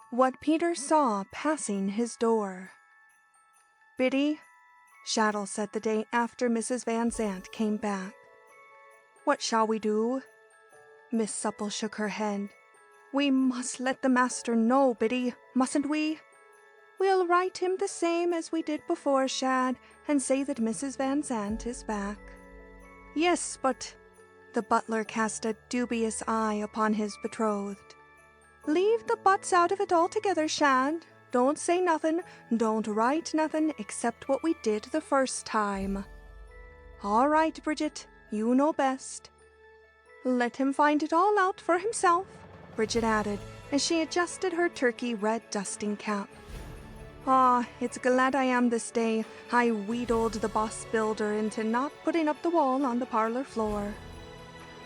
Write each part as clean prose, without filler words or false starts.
what Peter saw passing his door. "Biddy," Shaddle said the day after Mrs. Van Zandt came back, "what shall we do?" Miss Supple shook her head. "We must let the master know, Biddy, mustn't we?" "We'll write him the same as we did before, Shad, and say that Mrs. Van Zandt is back." "Yes, but—" The butler cast a dubious eye upon his betrothed. "Leave the buts out of it altogether, Shad. Don't say nothing, don't write nothing except what we did the first time." "All right, Bridget, you know best." "Let him find it all out for himself," Bridget added, as she adjusted her turkey red dusting cap. "Ah, it's glad I am this day I wheedled the boss builder into not putting up the wall on the parlor floor."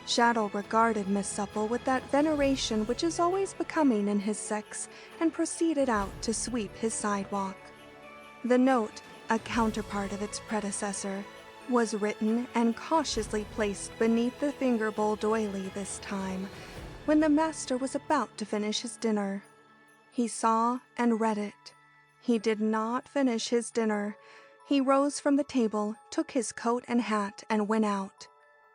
Shaddle regarded Miss Supple with that veneration which is always becoming in his sex, and proceeded out to sweep his sidewalk. The note, a counterpart of its predecessor, was written and cautiously placed beneath the finger bowl doily this time, when the master was about to finish his dinner. He saw and read it. He did not finish his dinner. He rose from the table, took his coat and hat, and went out.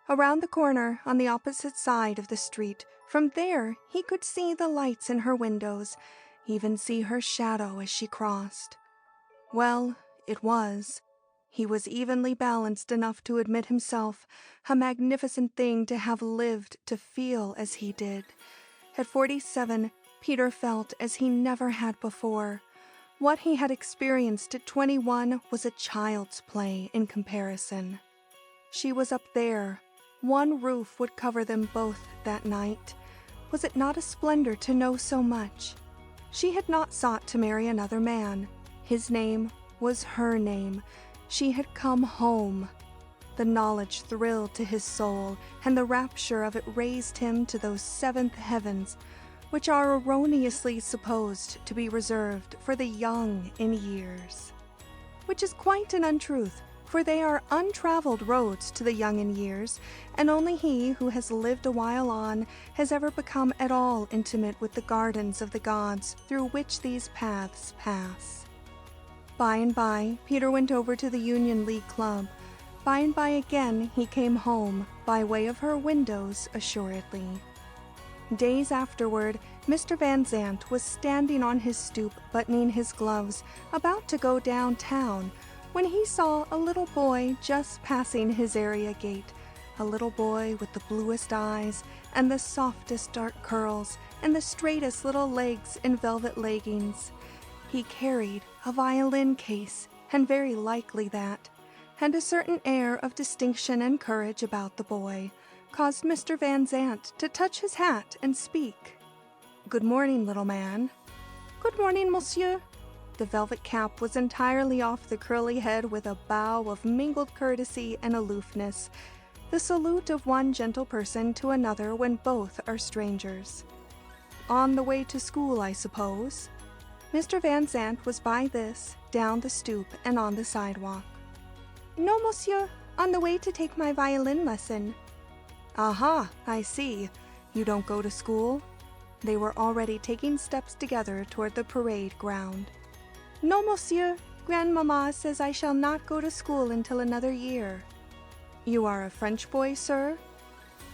Around the corner, on the opposite side of the street, from there he could see the lights in her windows, even see her shadow as she crossed. Well, it was. He was evenly balanced enough to admit himself a magnificent thing to have lived to feel as he did. At 47, Peter felt as he never had before. What he had experienced at 21 was a child's play in comparison. She was up there. One roof would cover them both that night. Was it not a splendor to know so much? She had not sought to marry another man. His name was her name. She had come home. The knowledge thrilled to his soul, and the rapture of it raised him to those seventh heavens, which are erroneously supposed to be reserved for the young in years. Which is quite an untruth, for they are untraveled roads to the young in years, and only he who has lived a while on has ever become at all intimate with the gardens of the gods through which these paths pass. By and by, Peter went over to the Union League Club. By and by again he came home, by way of her windows, assuredly. Days afterward, Mr. Van Zandt was standing on his stoop buttoning his gloves, about to go downtown, when he saw a little boy just passing his area gate, a little boy with the bluest eyes and the softest dark curls and the straightest little legs in velvet leggings. He carried a violin case, and very likely that, and a certain air of distinction and courage about the boy caused Mr. Van Zandt to touch his hat and speak. "Good morning, little man." "Good morning, monsieur." The velvet cap was entirely off the curly head with a bow of mingled courtesy and aloofness, the salute of one gentle person to another when both are strangers. "On the way to school, I suppose?" Mr. Van Zandt was by this, down the stoop and on the sidewalk. "No, monsieur, on the way to take my violin lesson." "Aha, I see. You don't go to school?" They were already taking steps together toward the parade ground. "No, monsieur. Grandmamma says I shall not go to school until another year." "You are a French boy, sir?"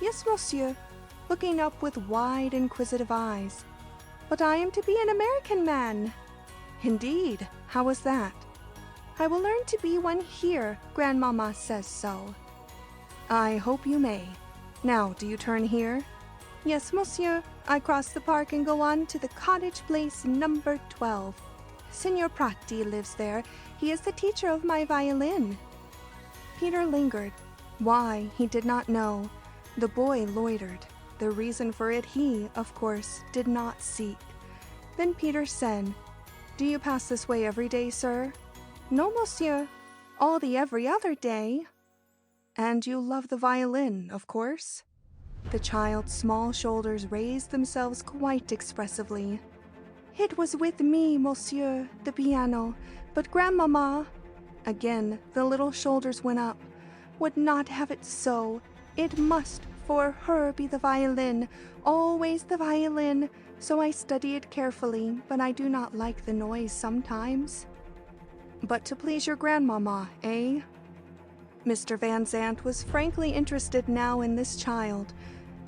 "Yes, monsieur," looking up with wide, inquisitive eyes. "But I am to be an American man." "Indeed? How is that?" "I will learn to be one here. Grandmamma says so." "I hope you may. Now, do you turn here?" "Yes, monsieur. I cross the park and go on to the cottage place number 12. Signor Prati lives there. He is the teacher of my violin." Peter lingered. Why, he did not know. The boy loitered. The reason for it he, of course, did not seek. Then Peter said, "Do you pass this way every day, sir?" "No, monsieur. All the every other day." "And you love the violin, of course?" The child's small shoulders raised themselves quite expressively. "It was with me, monsieur, the piano, but grandmamma," again the little shoulders went up, "would not have it so. It must for her be the violin, always the violin, so I study it carefully, but I do not like the noise sometimes. But to please your grandmama, eh? Mr. Van Zandt was frankly interested now in this child.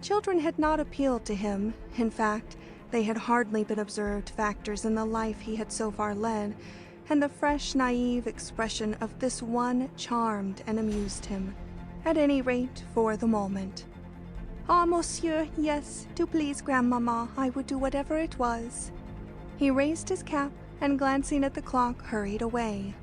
Children had not appealed to him. In fact, they had hardly been observed factors in the life he had so far led, and the fresh, naive expression of this one charmed and amused him, at any rate for the moment. "Ah, monsieur, yes, to please grandmama, I would do whatever it was." He raised his cap and, glancing at the clock, hurried away.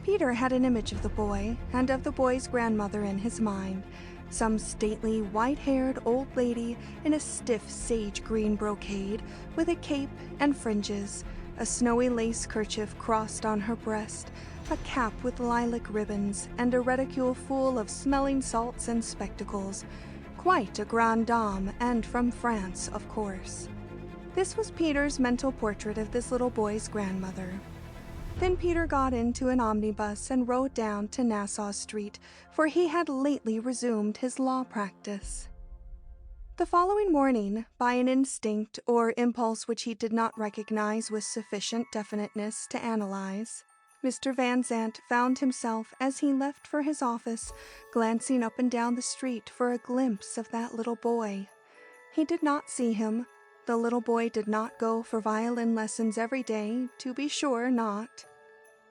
Peter had an image of the boy and of the boy's grandmother in his mind, some stately, white-haired old lady in a stiff sage-green brocade with a cape and fringes, a snowy lace kerchief crossed on her breast, a cap with lilac ribbons, and a reticule full of smelling salts and spectacles. Quite a grande dame, and from France, of course. This was Peter's mental portrait of this little boy's grandmother. Then Peter got into an omnibus and rode down to Nassau Street, for he had lately resumed his law practice. The following morning, by an instinct or impulse which he did not recognize with sufficient definiteness to analyze, Mr. Van Zandt found himself, as he left for his office, glancing up and down the street for a glimpse of that little boy. He did not see him. The little boy did not go for violin lessons every day, to be sure not.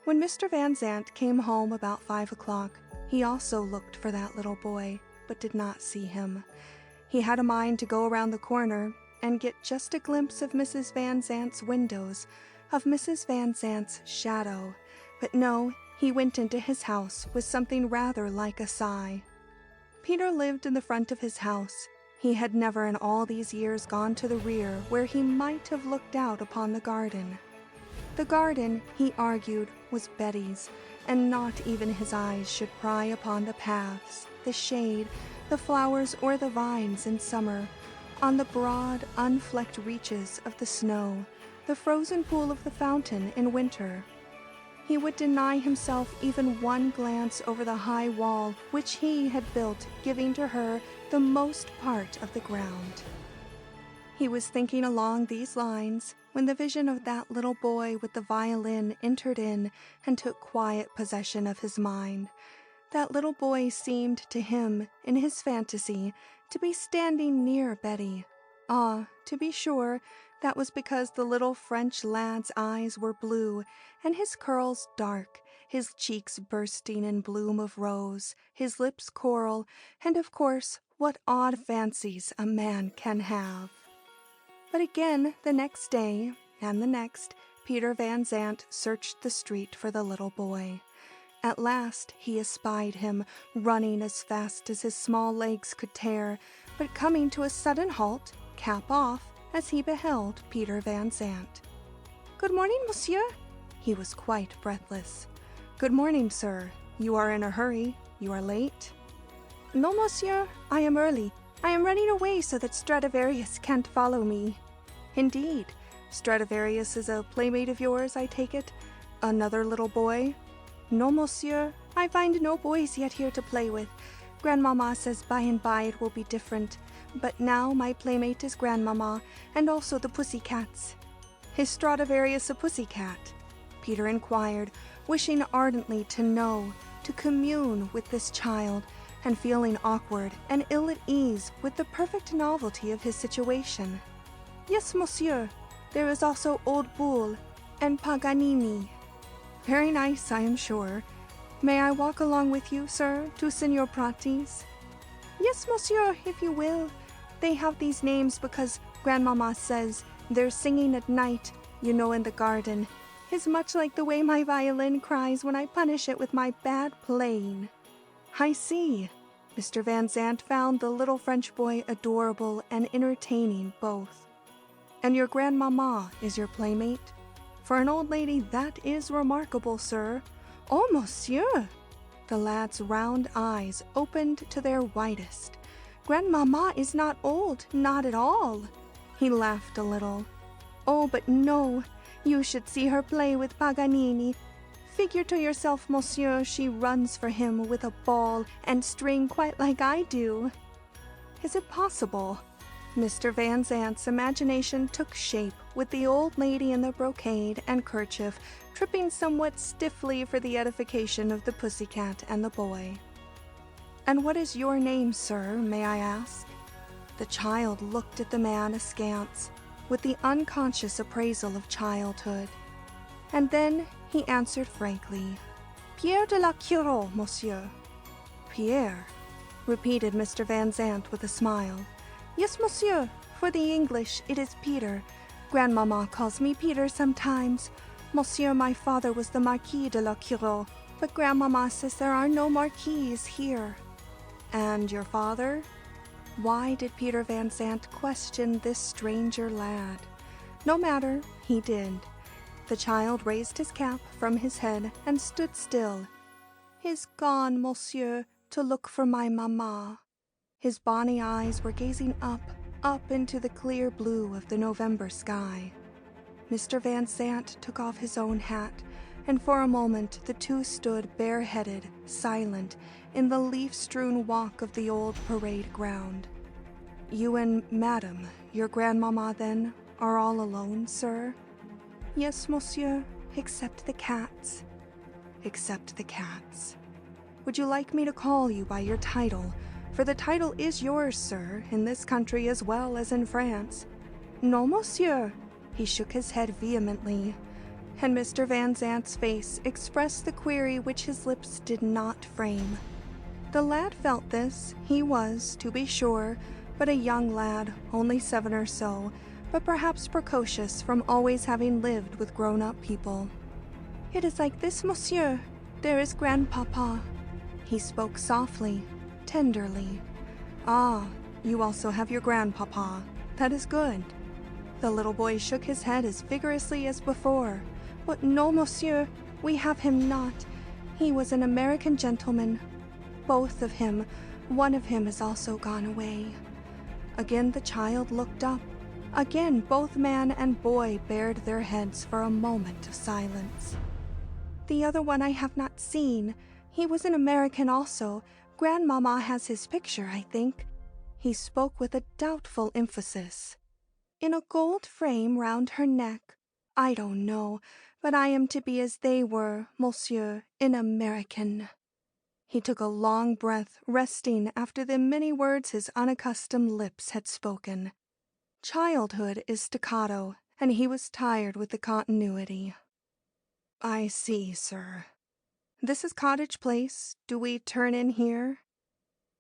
When Mr. Van Zandt came home about 5 o'clock, he also looked for that little boy, but did not see him. He had a mind to go around the corner and get just a glimpse of Mrs. Van Zandt's windows, of Mrs. Van Zandt's shadow, but no, he went into his house with something rather like a sigh. Peter lived in the front of his house. He had never in all these years gone to the rear, where he might have looked out upon the garden. The garden, he argued, was Betty's, and not even his eyes should pry upon the paths, the shade, the flowers, or the vines in summer, on the broad, unflecked reaches of the snow, the frozen pool of the fountain in winter. He would deny himself even one glance over the high wall which he had built, giving to her the most part of the ground. He was thinking along these lines when the vision of that little boy with the violin entered in and took quiet possession of his mind. That little boy seemed to him, in his fantasy, to be standing near Betty. Ah, to be sure, that was because the little French lad's eyes were blue, and his curls dark, his cheeks bursting in bloom of rose, his lips coral, and of course, what odd fancies a man can have. But again, the next day, and the next, Peter Van Zandt searched the street for the little boy. At last he espied him, running as fast as his small legs could tear, but coming to a sudden halt, cap off, as he beheld Peter Van Zandt. "Good morning, monsieur." He was quite breathless. "Good morning, sir. You are in a hurry. You are late?" "No, monsieur. I am early. I am running away so that Stradivarius can't follow me." "Indeed. Stradivarius is a playmate of yours, I take it? Another little boy?" "No, monsieur. I find no boys yet here to play with. Grandmama says by and by it will be different. But now my playmate is Grandmama, and also the pussycats." "Is Stradivarius a pussycat?" Peter inquired, wishing ardently to know, to commune with this child, and feeling awkward and ill at ease with the perfect novelty of his situation. "Yes, monsieur. There is also Old Bull and Paganini." "Very nice, I am sure. May I walk along with you, sir, to Signor Prati's?" "Yes, monsieur, if you will. They have these names because Grandmama says their singing at night, you know, in the garden, is much like the way my violin cries when I punish it with my bad playing." "I see." Mr. Van Zandt found the little French boy adorable and entertaining both. "And your grandmama is your playmate? For an old lady, that is remarkable, sir." "Oh, monsieur!" The lad's round eyes opened to their widest. "Grandmama is not old, not at all." He laughed a little. "Oh, but no, you should see her play with Paganini. Figure to yourself, monsieur, she runs for him with a ball and string quite like I do." Is it possible? Mr. Van Zant's imagination took shape with the old lady in the brocade and kerchief tripping somewhat stiffly for the edification of the pussycat and the boy. "And what is your name, sir, may I ask?" The child looked at the man askance, with the unconscious appraisal of childhood. And then he answered frankly, "Pierre de la Cureau, monsieur." "Pierre," repeated Mr. Van Zant with a smile. "Yes, monsieur. For the English, it is Peter. Grandmamma calls me Peter sometimes. Monsieur, my father was the Marquis de la Cureau, but Grandmamma says there are no marquises here." "And your father?" Why did Peter Van Zant question this stranger lad? No matter, he did. The child raised his cap from his head and stood still. "Is gone, monsieur, to look for my mamma." His bonny eyes were gazing up into the clear blue of the November sky. Mr. Van Zant took off his own hat, and for a moment the two stood bareheaded, silent, in the leaf-strewn walk of the old parade ground. "You and Madame, your grandmamma, then, are all alone, sir?" "Yes, monsieur, except the cats." "Except the cats. Would you like me to call you by your title? For the title is yours, sir, in this country as well as in France." "No, monsieur." He shook his head vehemently, and Mr. Van Zant's face expressed the query which his lips did not frame. The lad felt this. He was, to be sure, but a young lad, only 7 or so, but perhaps precocious from always having lived with grown-up people. "It is like this, monsieur. There is grandpapa." He spoke softly, tenderly. "Ah, you also have your grandpapa. That is good." The little boy shook his head as vigorously as before. "But no, monsieur, we have him not. He was an American gentleman. Both of him. One of him is also gone away." Again the child looked up. Again both man and boy bared their heads for a moment of silence. "The other one I have not seen. He was an American also. Grandmamma has his picture, I think." He spoke with a doubtful emphasis. "In a gold frame round her neck. I don't know, but I am to be as they were, monsieur, an American." He took a long breath, resting after the many words his unaccustomed lips had spoken. Childhood is staccato, and he was tired with the continuity. "I see, sir. This is Cottage Place. Do we turn in here?"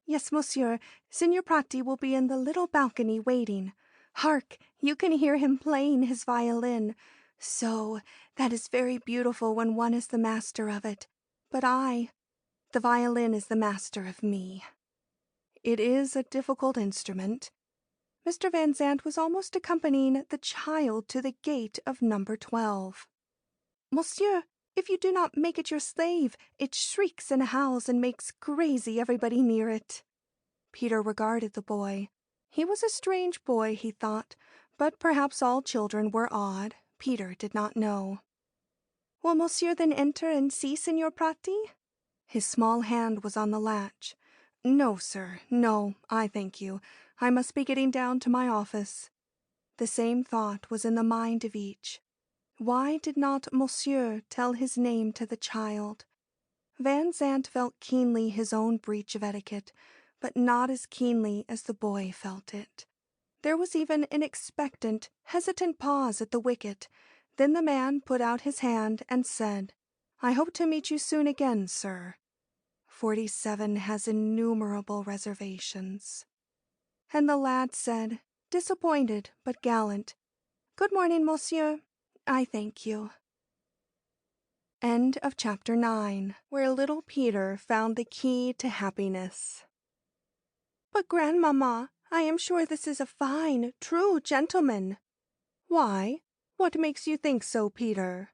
"Yes, monsieur. Signor Prati will be in the little balcony waiting. Hark! You can hear him playing his violin. So, that is very beautiful when one is the master of it. But the violin is the master of me." "It is a difficult instrument." Mr. Van Zant was almost accompanying the child to the gate of number 12. "Monsieur, if you do not make it your slave, it shrieks and howls and makes crazy everybody near it." Peter regarded the boy. He was a strange boy, he thought, but perhaps all children were odd. Peter did not know. "Will monsieur then enter and see Signor Prati?" His small hand was on the latch. "No, sir, no, I thank you. I must be getting down to my office." The same thought was in the mind of each. Why did not monsieur tell his name to the child? Van Zant felt keenly his own breach of etiquette, but not as keenly as the boy felt it. There was even an expectant, hesitant pause at the wicket. Then the man put out his hand and said, "I hope to meet you soon again, sir. 47 has innumerable reservations." And the lad said, disappointed but gallant, "Good morning, monsieur. I thank you." End of chapter 9, where little Peter found the key to happiness. "But, grandmamma, I am sure this is a fine, true gentleman." "Why? What makes you think so, Peter?"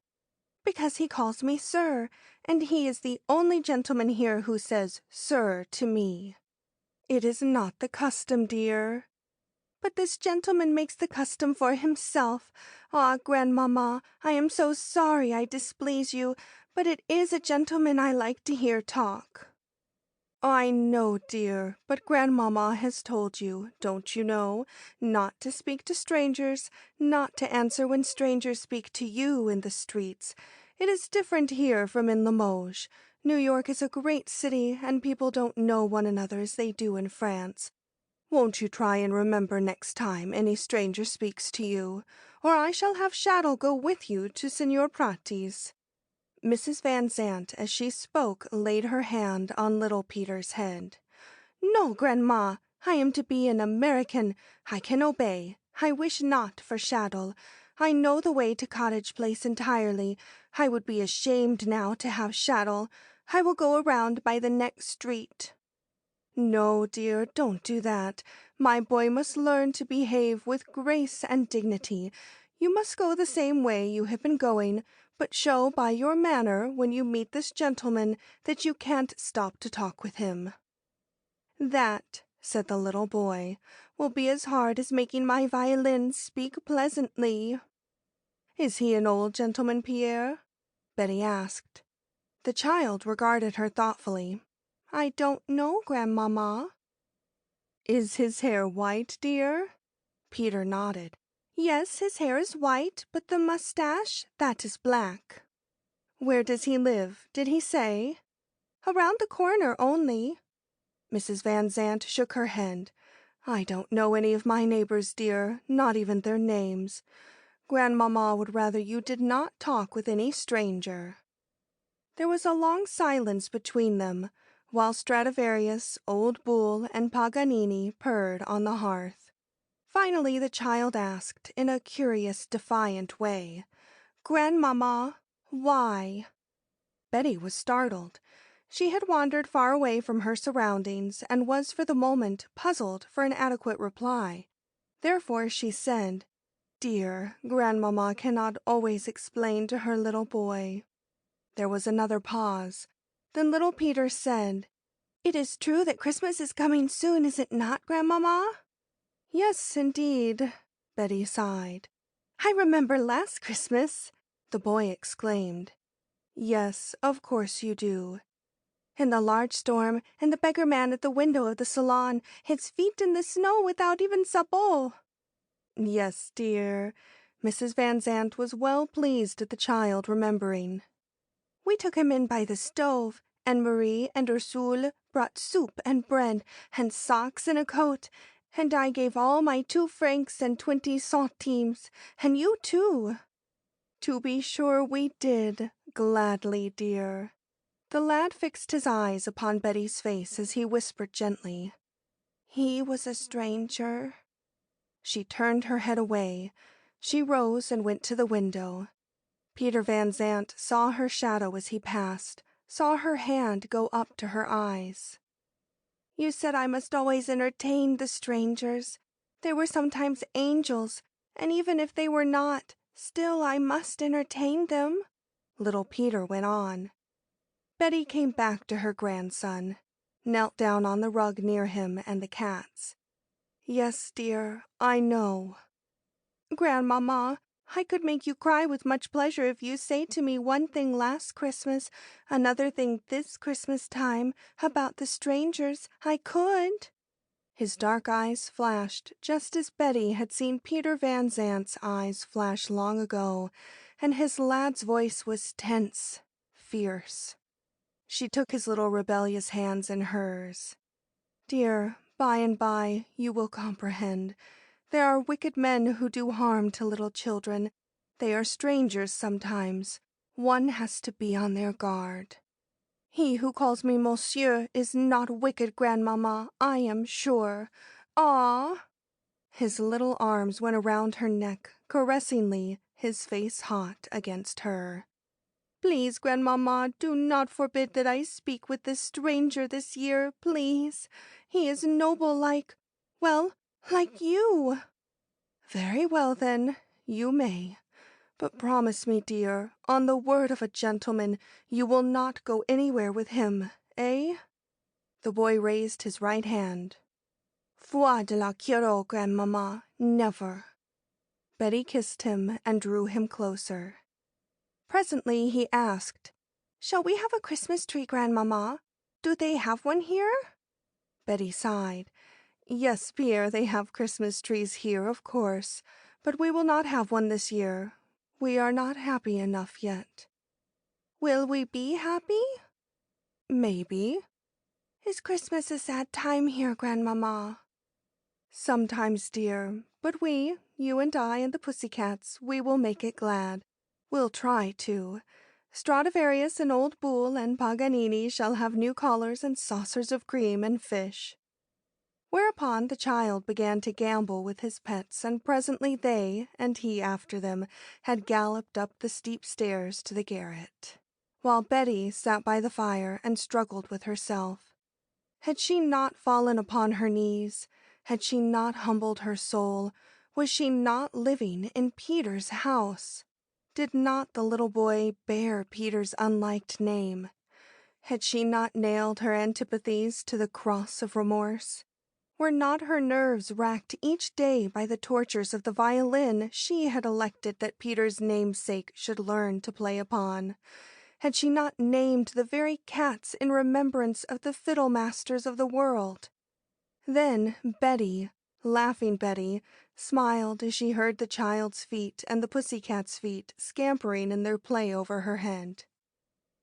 "Because he calls me sir, and he is the only gentleman here who says sir to me." "It is not the custom, dear." "But this gentleman makes the custom for himself. Ah, grandmamma, I am so sorry I displease you, but it is a gentleman I like to hear talk." I know, dear, but Grandmama has told you, don't you know, not to speak to strangers, not to answer when strangers speak to you in the streets. It is different here from in Limoges. New York is a great city, and people don't know one another as they do in France. Won't you try and remember next time any stranger speaks to you, or I shall have Shadow go with you to Signor Prati's. Mrs. Van Zandt, as she spoke, laid her hand on little Peter's head. No, Grandma, I am to be an American. I can obey. I wish not for Shadow. I know the way to Cottage Place entirely. I would be ashamed now to have Shadow. I will go around by the next street. No, dear, don't do that. My boy must learn to behave with grace and dignity. You must go the same way you have been going, but show by your manner when you meet this gentleman that you can't stop to talk with him. That, said the little boy, will be as hard as making my violin speak pleasantly. Is he an old gentleman, Pierre? Betty asked. The child regarded her thoughtfully. I don't know, Grandmamma. Is his hair white, dear? Peter nodded. Yes, his hair is white, but the mustache, that is black. Where does he live, did he say? Around the corner only. Mrs. Van Zandt shook her head. I don't know any of my neighbors, dear, not even their names. Grandmamma would rather you did not talk with any stranger. There was a long silence between them, while Stradivarius, Old Bull, and Paganini purred on the hearth. Finally the child asked, in a curious, defiant way, Grandmamma, why? Betty was startled. She had wandered far away from her surroundings and was for the moment puzzled for an adequate reply. Therefore she said, Dear, Grandmamma cannot always explain to her little boy. There was another pause. Then little Peter said, It is true that Christmas is coming soon, is it not, Grandmamma? Yes, indeed, Betty sighed. I remember last Christmas, the boy exclaimed. Yes, of course you do. In the large storm, and the beggar man at the window of the salon, his feet in the snow without even sabots. Yes, dear. Mrs. Van Zandt was well pleased at the child remembering. We took him in by the stove, and Marie and Ursule brought soup and bread and socks and a coat, and I gave all my 2 francs and 20 centimes, and you too. To be sure we did, gladly, dear. The lad fixed his eyes upon Betty's face as he whispered gently, He was a stranger. She turned her head away. She rose and went to the window. Peter Van Zandt saw her shadow as he passed, saw her hand go up to her eyes. You said I must always entertain the strangers. They were sometimes angels, and even if they were not, still I must entertain them, little Peter went on. Betty came back to her grandson, knelt down on the rug near him and the cats. Yes, dear, I know. Grandmamma, I could make you cry with much pleasure if you say to me one thing last Christmas, another thing this Christmas time, about the strangers. I could. His dark eyes flashed just as Betty had seen Peter Van Zandt's eyes flash long ago, and his lad's voice was tense, fierce. She took his little rebellious hands in hers. Dear, by and by you will comprehend. There are wicked men who do harm to little children. They are strangers sometimes. One has to be on their guard. He who calls me monsieur is not wicked, Grandmamma, I am sure. Ah! His little arms went around her neck, caressingly, his face hot against her. Please, Grandmamma, do not forbid that I speak with this stranger this year, please. He is noble like you. Very well, then, you may. But promise me, dear, on the word of a gentleman, you will not go anywhere with him, eh? The boy raised his right hand. Foi de la Curo, Grandmamma, never. Betty kissed him and drew him closer. Presently he asked, Shall we have a Christmas tree, Grandmamma? Do they have one here? Betty sighed. Yes, Pierre, they have Christmas trees here, of course, but we will not have one this year. We are not happy enough yet. Will we be happy? Maybe. Is Christmas a sad time here, Grandmama? Sometimes, dear, but we, you and I and the pussycats, we will make it glad. We'll try to. Stradivarius and Old Bull and Paganini shall have new collars and saucers of cream and fish. Whereupon the child began to gambol with his pets, and presently they, and he after them, had galloped up the steep stairs to the garret, while Betty sat by the fire and struggled with herself. Had she not fallen upon her knees? Had she not humbled her soul? Was she not living in Peter's house? Did not the little boy bear Peter's unliked name? Had she not nailed her antipathies to the cross of remorse? Were not her nerves racked each day by the tortures of the violin she had elected that Peter's namesake should learn to play upon? Had she not named the very cats in remembrance of the fiddle masters of the world? Then Betty, laughing Betty, smiled as she heard the child's feet and the pussycat's feet scampering in their play over her head.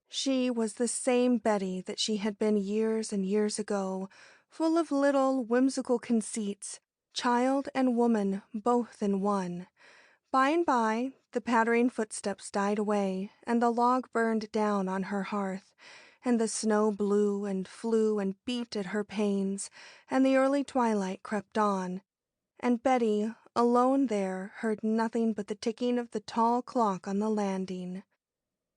She was the same Betty that she had been years and years ago, full of little whimsical conceits, child and woman both in one. By and by, the pattering footsteps died away, and the log burned down on her hearth, and the snow blew and flew and beat at her panes, and the early twilight crept on, and Betty, alone there, heard nothing but the ticking of the tall clock on the landing.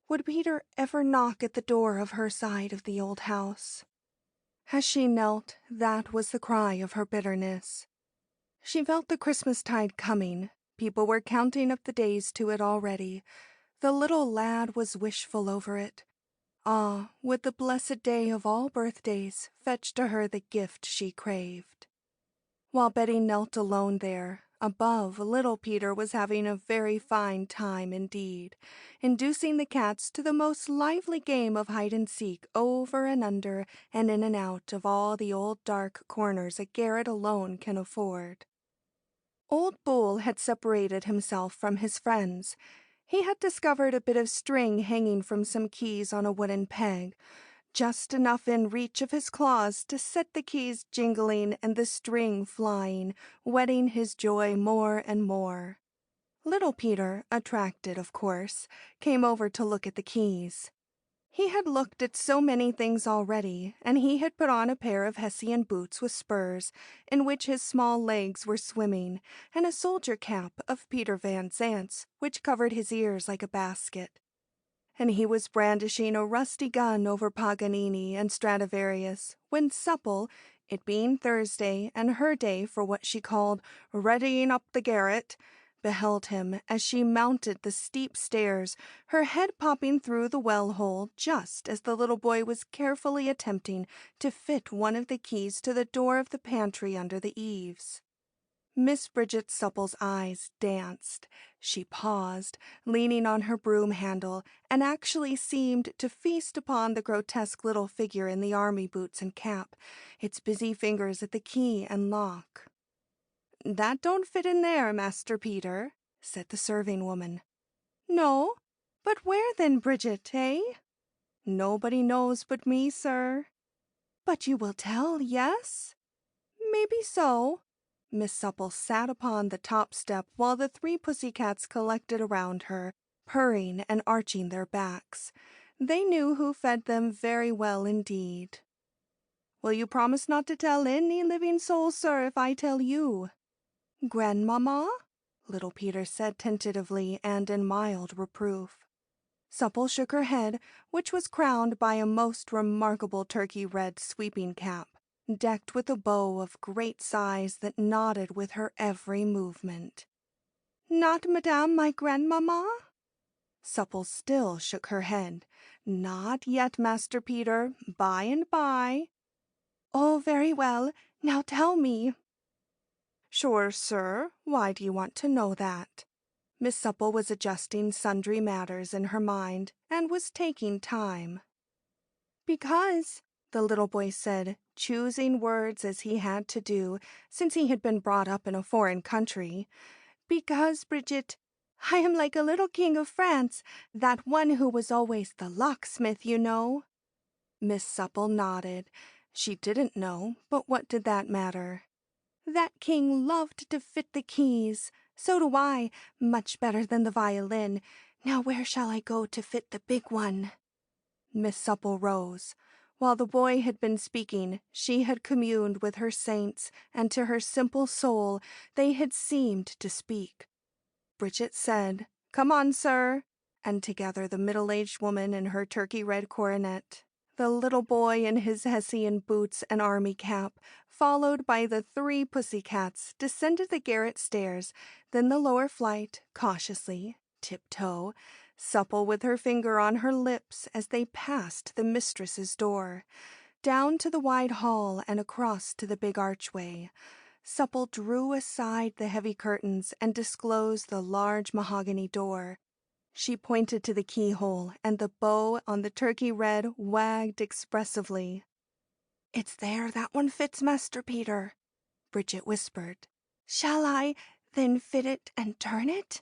Would Peter ever knock at the door of her side of the old house? As she knelt, that was the cry of her bitterness. She felt the Christmastide coming. People were counting up the days to it already. The little lad was wishful over it. Ah, would the blessed day of all birthdays fetch to her the gift she craved? While Betty knelt alone there, above, little Peter was having a very fine time indeed, inducing the cats to the most lively game of hide-and-seek over and under and in and out of all the old dark corners a garret alone can afford. Old Bull had separated himself from his friends. He had discovered a bit of string hanging from some keys on a wooden peg, just enough in reach of his claws to set the keys jingling and the string flying, whetting his joy more and more. Little Peter, attracted, of course, came over to look at the keys. He had looked at so many things already, and he had put on a pair of Hessian boots with spurs, in which his small legs were swimming, and a soldier cap of Peter Van Zant's, which covered his ears like a basket. And he was brandishing a rusty gun over Paganini and Stradivarius, when Supple, it being Thursday and her day for what she called readying up the garret, beheld him as she mounted the steep stairs, her head popping through the well-hole just as the little boy was carefully attempting to fit one of the keys to the door of the pantry under the eaves. Miss Bridget Supple's eyes danced. She paused, leaning on her broom handle, and actually seemed to feast upon the grotesque little figure in the army boots and cap, its busy fingers at the key and lock. "That don't fit in there, Master Peter," said the serving-woman. "No? But where then, Bridget, eh?" "Nobody knows but me, sir." "But you will tell, yes?" "Maybe so." Miss Supple sat upon the top step while the three pussycats collected around her, purring and arching their backs. They knew who fed them very well indeed. "Will you promise not to tell any living soul, sir, if I tell you?" "Grandmamma?" little Peter said tentatively and in mild reproof. Supple shook her head, which was crowned by a most remarkable turkey-red sweeping cap, decked with a bow of great size that nodded with her every movement. "Not Madame, my grandmamma?" Supple still shook her head. "Not yet, Master Peter. By and by." "Oh, very well. Now tell me." "Sure, sir. Why do you want to know that?" Miss Supple was adjusting sundry matters in her mind, and was taking time. "Because the little boy said, choosing words as he had to do, since he had been brought up in a foreign country. "Because, Bridget, I am like a little king of France, that one who was always the locksmith, you know." Miss Supple nodded. She didn't know, but what did that matter? "That king loved to fit the keys. So do I, much better than the violin. Now where shall I go to fit the big one?" Miss Supple rose. While the boy had been speaking, she had communed with her saints, and to her simple soul they had seemed to speak. Bridget said, "Come on, sir," and together the middle-aged woman in her turkey-red coronet, the little boy in his Hessian boots and army cap, followed by the 3 pussycats, descended the garret stairs, then the lower flight, cautiously, tiptoe, Supple with her finger on her lips as they passed the mistress's door, down to the wide hall and across to the big archway. Supple drew aside the heavy curtains and disclosed the large mahogany door. She pointed to the keyhole, and the bow on the turkey red wagged expressively. "It's there that one fits, Master Peter," Bridget whispered. "Shall I then fit it and turn it?"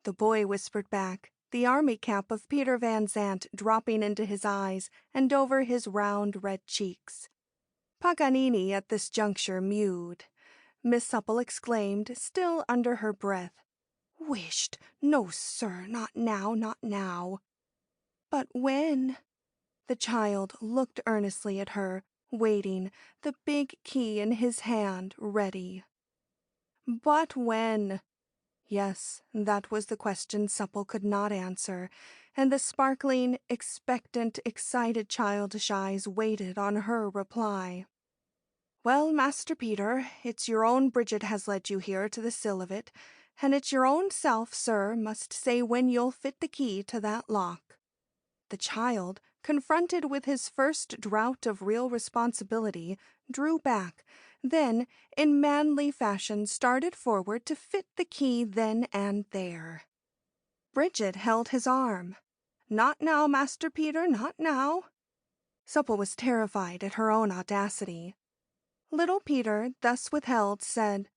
The boy whispered back, the army cap of Peter Van Zandt dropping into his eyes and over his round red cheeks. Paganini at this juncture mewed. Miss Supple exclaimed, still under her breath, "Wisht! No, sir, not now, not now." "But when?" The child looked earnestly at her, waiting, the big key in his hand, ready. But when? Yes, that was the question Supple could not answer, and the sparkling, expectant, excited childish eyes waited on her reply. "Well, Master Peter, it's your own Bridget has led you here to the sill of it, and it's your own self, sir, must say when you'll fit the key to that lock." The child, confronted with his first draught of real responsibility, drew back, then, in manly fashion, started forward to fit the key then and there. Bridget held his arm. "Not now, Master Peter, not now." Supple was terrified at her own audacity. Little Peter, thus withheld, said,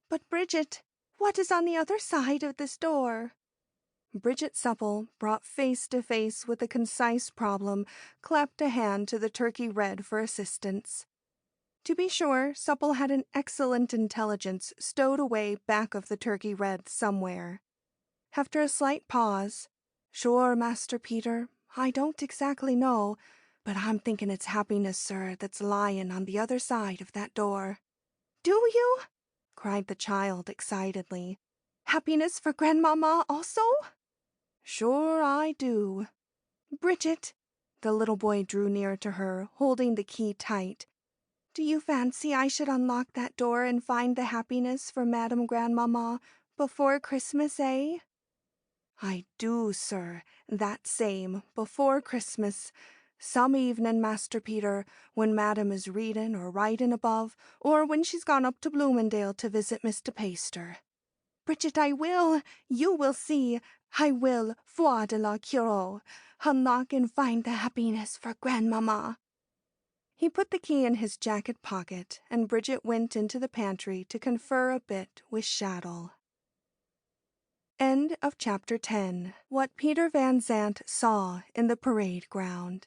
"But, Bridget, what is on the other side of this door?" Bridget Supple, brought face to face with a concise problem, clapped a hand to the turkey red for assistance. To be sure, Supple had an excellent intelligence stowed away back of the turkey red somewhere. After a slight pause, "Sure, Master Peter, I don't exactly know, but I'm thinking it's happiness, sir, that's lying on the other side of that door." "Do you?" cried the child excitedly. "Happiness for Grandmama also?" "Sure I do." "Bridget," the little boy drew near to her, holding the key tight, "do you fancy I should unlock that door and find the happiness for Madam Grandmama before Christmas, eh?" "I do, sir, that same, before Christmas. Some evening, Master Peter, when Madam is reading or writing above, or when she's gone up to Bloomingdale to visit Mr. Paister." "Bridget, I will, you will see, I will, foi de la Curo, unlock and find the happiness for Grandmama." He put the key in his jacket pocket, and Bridget went into the pantry to confer a bit with Shaddle. End of Chapter 10. What Peter Van Zandt Saw in the Parade Ground.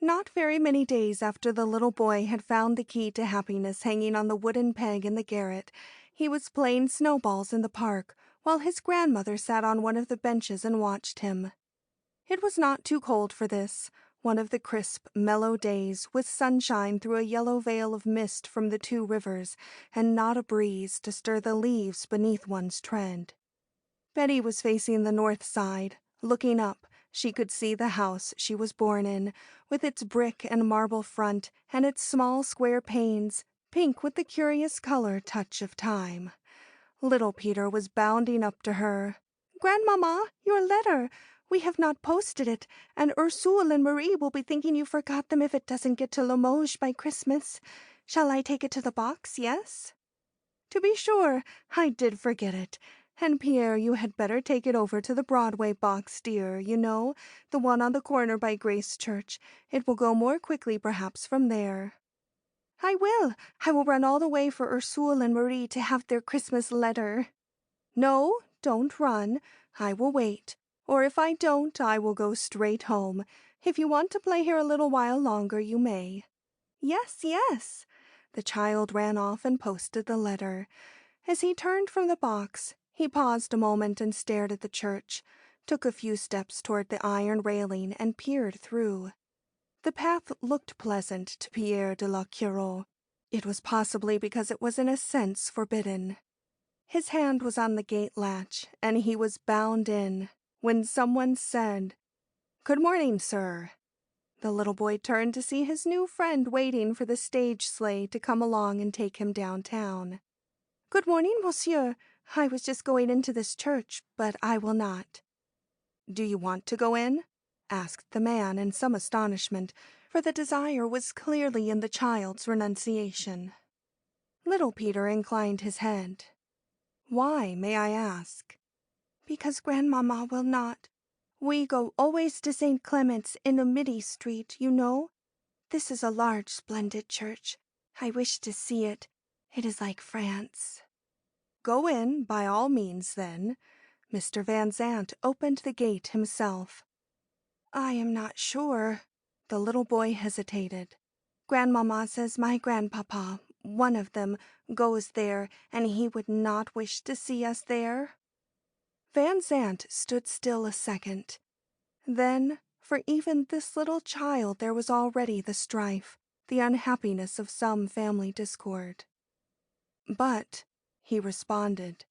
Not very many days after the little boy had found the key to happiness hanging on the wooden peg in the garret, he was playing snowballs in the park, while his grandmother sat on one of the benches and watched him. It was not too cold for this, one of the crisp, mellow days, with sunshine through a yellow veil of mist from the 2 rivers, and not a breeze to stir the leaves beneath one's tread. Betty was facing the north side. Looking up, she could see the house she was born in, with its brick and marble front and its small square panes, pink with the curious color touch of time. Little Peter was bounding up to her. "Grandmama, your letter! We have not posted it, and Ursule and Marie will be thinking you forgot them if it doesn't get to Limoges by Christmas. Shall I take it to the box, yes?" "To be sure, I did forget it. And Pierre, you had better take it over to the Broadway box, dear, you know, the one on the corner by Grace Church. It will go more quickly, perhaps, from there. I will. I will run all the way for Ursule and Marie to have their Christmas letter. No, don't run. I will wait. Or if I don't, I will go straight home. If you want to play here a little while longer, you may. Yes, yes. The child ran off and posted the letter. As he turned from the box, he paused a moment and stared at the church, took a few steps toward the iron railing and peered through. The path looked pleasant to Pierre de la Cureau. It was possibly because it was in a sense forbidden. His hand was on the gate latch, and he was bound in, when someone said, "Good morning, sir." The little boy turned to see his new friend waiting for the stage sleigh to come along and take him downtown. "Good morning, monsieur. I was just going into this church, but I will not." "Do you want to go in?" asked the man in some astonishment, for the desire was clearly in the child's renunciation. Little Peter inclined his head. "Why, may I ask?" "Because Grandmama will not. We go always to St. Clement's in Amity Street, you know. This is a large, splendid church. I wish to see it. It is like France." "Go in, by all means, then." Mr. Van Zandt opened the gate himself. "I am not sure." The little boy hesitated. "Grandmama says my grandpapa, one of them, goes there, and he would not wish to see us there." Van Zandt stood still a second. Then, for even this little child, there was already the strife, the unhappiness of some family discord. "But," he responded,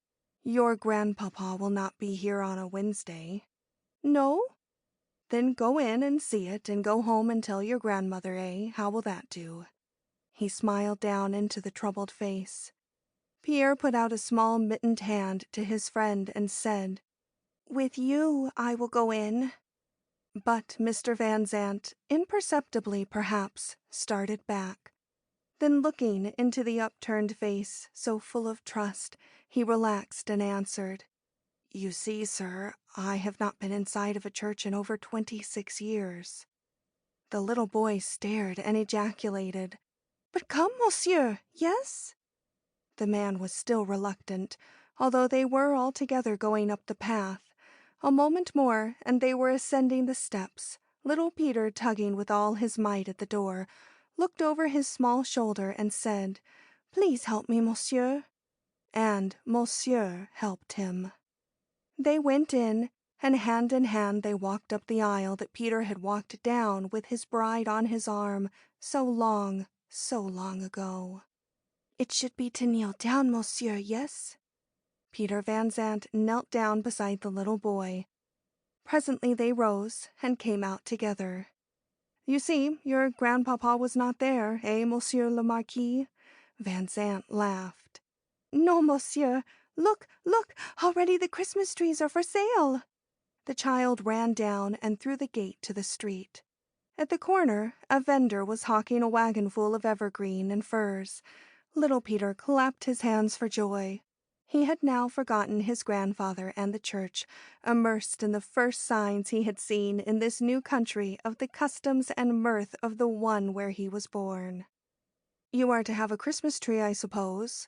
"your grandpapa will not be here on a Wednesday." "No?" "Then go in and see it, and go home and tell your grandmother, eh? How will that do?" He smiled down into the troubled face. Pierre put out a small mittened hand to his friend and said, "With you I will go in." But Mr. Van Zandt, imperceptibly perhaps, started back. Then looking into the upturned face, so full of trust, he relaxed and answered, "You see, sir, I have not been inside of a church in over 26 years." The little boy stared and ejaculated, "But come, monsieur, yes?" The man was still reluctant, although they were all together going up the path. A moment more, and they were ascending the steps. Little Peter, tugging with all his might at the door, looked over his small shoulder and said, "Please help me, monsieur." And monsieur helped him. They went in, and hand in hand they walked up the aisle that Peter had walked down with his bride on his arm so long ago. "It should be to kneel down, monsieur, yes?" Peter Van Zandt knelt down beside the little boy. Presently they rose and came out together. "You see, your grandpapa was not there, eh, monsieur le marquis?" Van Zandt laughed. "No, monsieur. Look, look, already the Christmas trees are for sale." The child ran down and through the gate to the street. At the corner, a vendor was hawking a wagon full of evergreen and furs. Little Peter clapped his hands for joy. He had now forgotten his grandfather and the church, immersed in the first signs he had seen in this new country of the customs and mirth of the one where he was born. "You are to have a Christmas tree, I suppose?"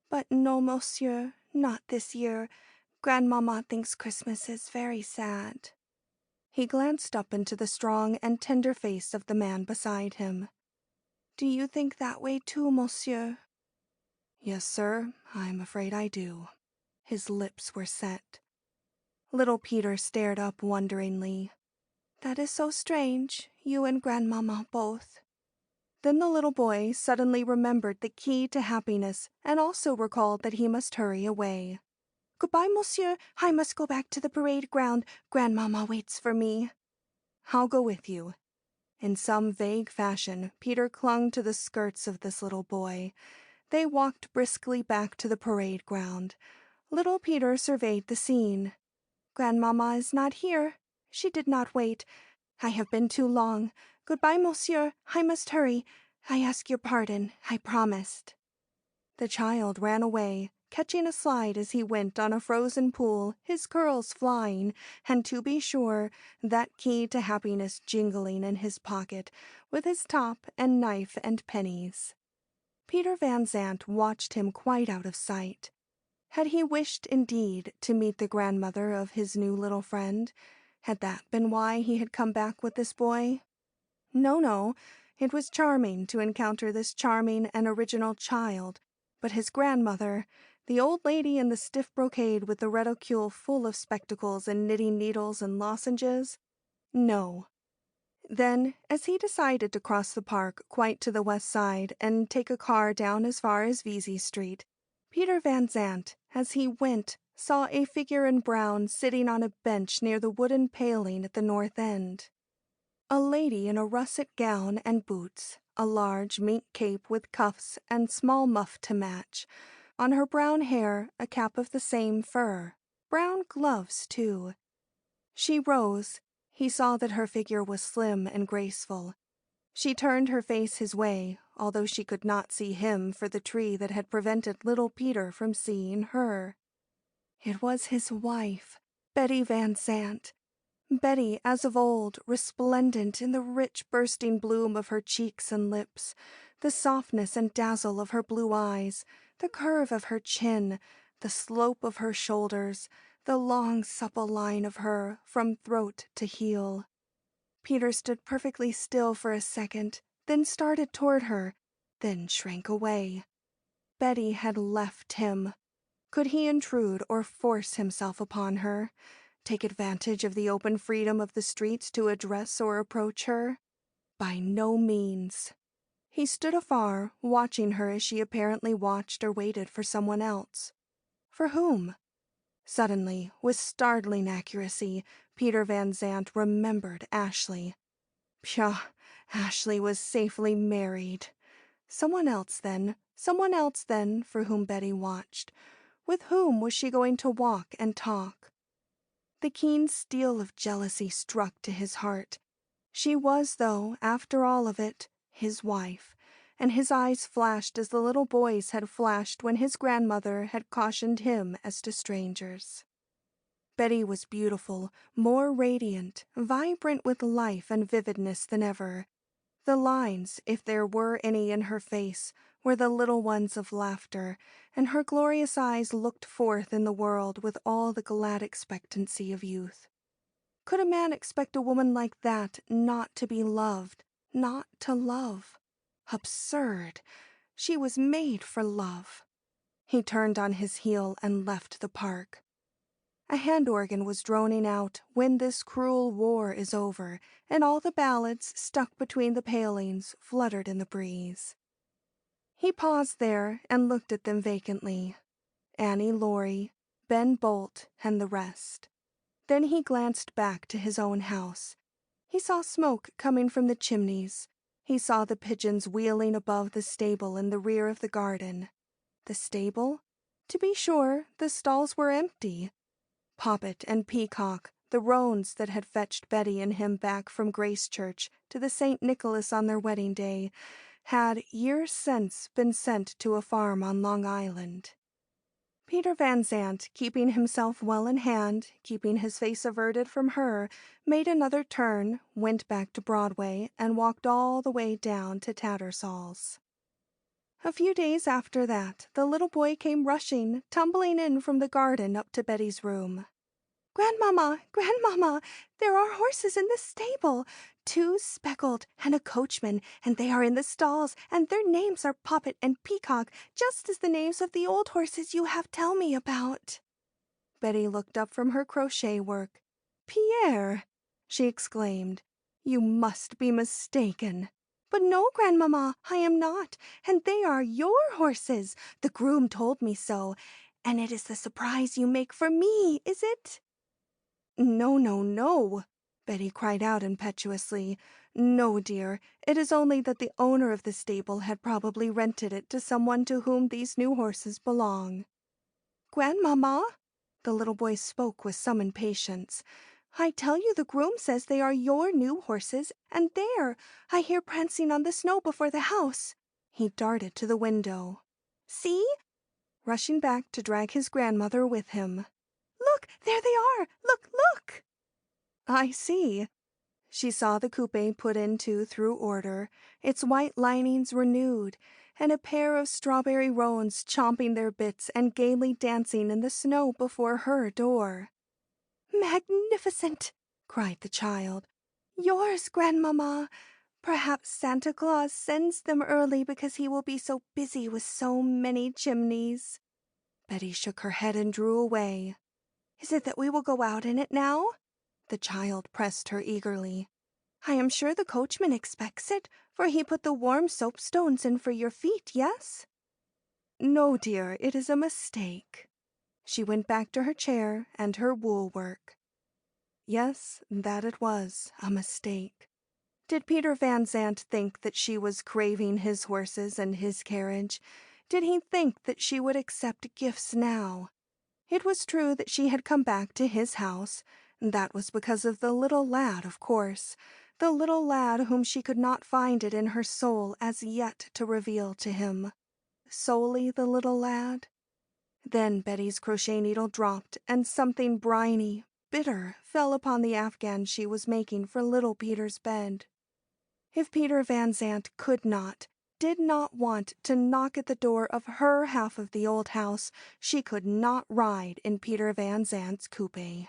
"But no, monsieur, not this year. Grandmama thinks Christmas is very sad." He glanced up into the strong and tender face of the man beside him. "Do you think that way too, monsieur?" "Yes, sir, I'm afraid I do." His lips were set. Little Peter stared up wonderingly. "That is so strange, you and Grandmama both." Then the little boy suddenly remembered the key to happiness and also recalled that he must hurry away. "Goodbye, monsieur. I must go back to the parade ground. Grandmama waits for me." "I'll go with you." In some vague fashion, Peter clung to the skirts of this little boy. They walked briskly back to the parade ground. Little Peter surveyed the scene. "Grandmama is not here. She did not wait. I have been too long. Goodbye, monsieur. I must hurry. I ask your pardon. I promised." The child ran away, catching a slide as he went on a frozen pool, his curls flying, and to be sure, that key to happiness jingling in his pocket, with his top and knife and pennies. Peter Van Zandt watched him quite out of sight. Had he wished, indeed, to meet the grandmother of his new little friend? Had that been why he had come back with this boy? No, it was charming to encounter this charming and original child, but his grandmother, the old lady in the stiff brocade with the reticule full of spectacles and knitting needles and lozenges? No. Then, as he decided to cross the park quite to the west side and take a car down as far as Vesey Street, Peter Van Zandt, as he went, saw a figure in brown sitting on a bench near the wooden paling at the north end. A lady in a russet gown and boots, a large mink cape with cuffs and small muff to match. On her brown hair, a cap of the same fur. Brown gloves, too. She rose. He saw that her figure was slim and graceful. She turned her face his way, although she could not see him for the tree that had prevented little Peter from seeing her. It was his wife, Betty Van Zandt. Betty, as of old, resplendent in the rich bursting bloom of her cheeks and lips, the softness and dazzle of her blue eyes, the curve of her chin, the slope of her shoulders, the long supple line of her from throat to heel. Peter stood perfectly still for a second, then started toward her, then shrank away. Betty had left him. Could he intrude or force himself upon her? Take advantage of the open freedom of the streets to address or approach her? By no means. He stood afar, watching her as she apparently watched or waited for someone else. For whom? Suddenly, with startling accuracy, Peter Van Zandt remembered Ashley. Pshaw, Ashley was safely married. Someone else, then, for whom Betty watched. With whom was she going to walk and talk? The keen steel of jealousy struck to his heart. She was, though, after all of it, his wife, and his eyes flashed as the little boy's had flashed when his grandmother had cautioned him as to strangers. Betty was beautiful, more radiant, vibrant with life and vividness than ever. The lines, if there were any in her face, were the little ones of laughter, and her glorious eyes looked forth in the world with all the glad expectancy of youth. Could a man expect a woman like that not to be loved, not to love? Absurd! She was made for love. He turned on his heel and left the park. A hand organ was droning out, "When this cruel war is over," and all the ballads stuck between the palings fluttered in the breeze. He paused there and looked at them vacantly. Annie Laurie, Ben Bolt, and the rest. Then he glanced back to his own house. He saw smoke coming from the chimneys. He saw the pigeons wheeling above the stable in the rear of the garden. The stable? To be sure, the stalls were empty. Poppet and Peacock, the roans that had fetched Betty and him back from Grace Church to the St. Nicholas on their wedding day, had years since been sent to a farm on Long Island. Peter Van Zandt, keeping himself well in hand, keeping his face averted from her, made another turn, went back to Broadway, and walked all the way down to Tattersall's. A few days after that, the little boy came rushing, tumbling in from the garden up to Betty's room. "Grandmamma, Grandmamma, there are horses in the stable, 2 speckled, and a coachman, and they are in the stalls, and their names are Poppet and Peacock, just as the names of the old horses you have tell me about." Betty looked up from her crochet work. "Pierre!" she exclaimed. "You must be mistaken." "But no, Grandmamma, I am not, and they are your horses. The groom told me so. And it is the surprise you make for me, is it?" No, Betty cried out impetuously. "No, dear, it is only that the owner of the stable had probably rented it to someone to whom these new horses belong." "Grandmamma," the little boy spoke with some impatience, "I tell you the groom says they are your new horses, and there, I hear prancing on the snow before the house." He darted to the window. "See!" rushing back to drag his grandmother with him. "Look, there they are! Look, look!" "I see." She saw the coupe put into through order, its white linings renewed, and a pair of strawberry roans chomping their bits and gaily dancing in the snow before her door. "Magnificent!" cried the child. "Yours, Grandmama. Perhaps Santa Claus sends them early because he will be so busy with so many chimneys." Betty shook her head and drew away. "Is it that we will go out in it now?" The child pressed her eagerly. "I am sure the coachman expects it, for he put the warm soapstones in for your feet, yes?" "No, dear, it is a mistake." She went back to her chair and her wool work. Yes, that it was a mistake. Did Peter Van Zandt think that she was craving his horses and his carriage? Did he think that she would accept gifts now? It was true that she had come back to his house. That was because of the little lad, of course, the little lad whom she could not find it in her soul as yet to reveal to him. Solely the little lad? Then Betty's crochet needle dropped, and something briny, bitter, fell upon the afghan she was making for little Peter's bed. If Peter Van Zandt could not, did not want to knock at the door of her half of the old house, she could not ride in Peter Van Zandt's coupe.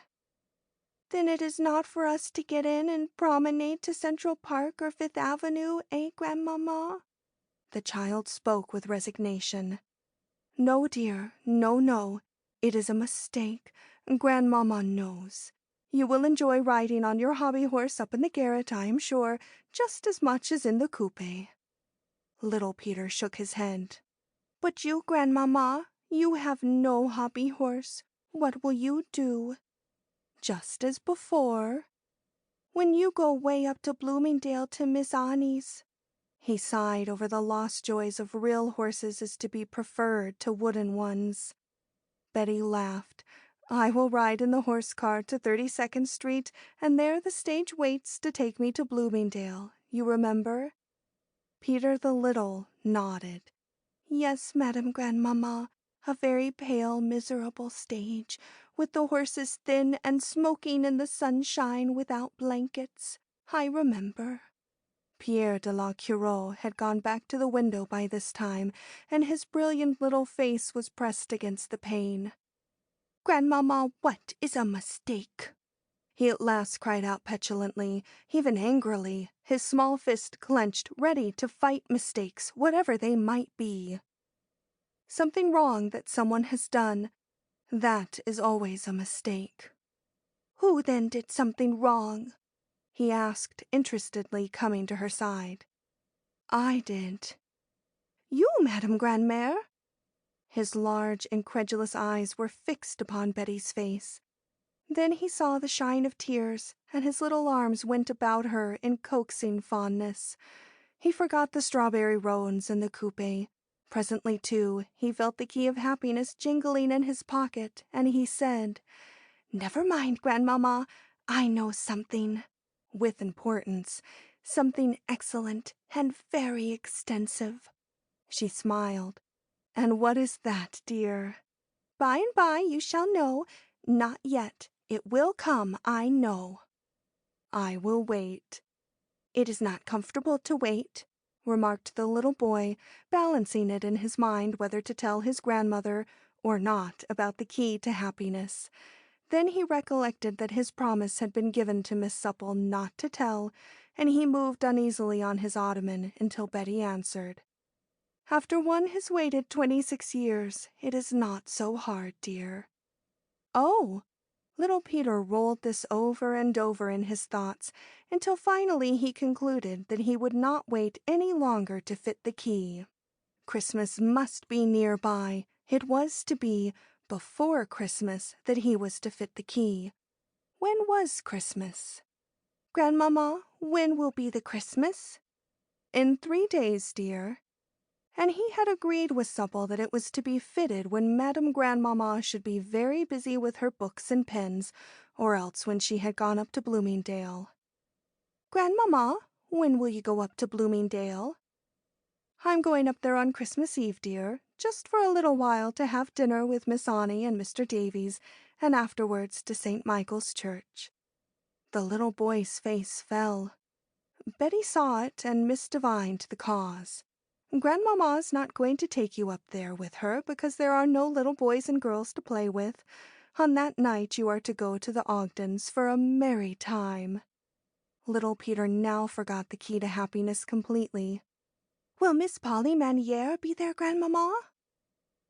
"Then it is not for us to get in and promenade to Central Park or Fifth Avenue, eh, Grandmama?" The child spoke with resignation. "No, dear, no, no. It is a mistake. Grandmama knows. You will enjoy riding on your hobby horse up in the garret, I am sure, just as much as in the coupe." Little Peter shook his head. "But you, Grandmama, you have no hobby horse. What will you do?" "Just as before." "When you go way up to Bloomingdale to Miss Annie's." He sighed over the lost joys of real horses as to be preferred to wooden ones. Betty laughed. "I will ride in the horse car to 32nd Street, and there the stage waits to take me to Bloomingdale. You remember?" Peter the Little nodded. "Yes, Madam Grandmama, a very pale, miserable stage, with the horses thin and smoking in the sunshine without blankets. I remember." Pierre de la Cureau had gone back to the window by this time, and his brilliant little face was pressed against the pane. "Grandmama, what is a mistake?" he at last cried out petulantly, even angrily, his small fist clenched, ready to fight mistakes, whatever they might be. Something wrong that someone has done, that is always a mistake. "Who then did something wrong?" he asked, interestedly, coming to her side. "I did." "You, Madame Grandmère?" His large, incredulous eyes were fixed upon Betty's face. Then he saw the shine of tears, and his little arms went about her in coaxing fondness. He forgot the strawberry roans and the coupe. Presently, too, he felt the key of happiness jingling in his pocket, and he said, "Never mind, Grandmama, I know something," with importance, "something excellent and very extensive." She smiled. "And what is that, dear?" "By and by you shall know. Not yet. It will come, I know." "I will wait." "It is not comfortable to wait," remarked the little boy, balancing it in his mind whether to tell his grandmother or not about the key to happiness. Then he recollected that his promise had been given to Miss Supple not to tell, and he moved uneasily on his ottoman until Betty answered. "After one has waited 26 years, it is not so hard, dear." "Oh!" Little Peter rolled this over and over in his thoughts, until finally he concluded that he would not wait any longer to fit the key. Christmas must be nearby. It was to be before Christmas that he was to fit the key. When was Christmas? "Grandmama, when will be the Christmas?" "In 3 days, dear." And he had agreed with Supple that it was to be fitted when Madame Grandmamma should be very busy with her books and pens, or else when she had gone up to Bloomingdale. "Grandmamma, when will you go up to Bloomingdale?" I'm going up there on Christmas Eve, dear, just for a little while to have dinner with Miss Annie and Mr. Davies, and afterwards to St. Michael's Church." The little boy's face fell. Betty saw it and misdivined the cause. "Grandmamma's not going to take you up there with her because there are no little boys and girls to play with. On that night you are to go to the Ogdens for a merry time." Little Peter now forgot the key to happiness completely. "Will Miss Polly Manière be there, Grandmamma?"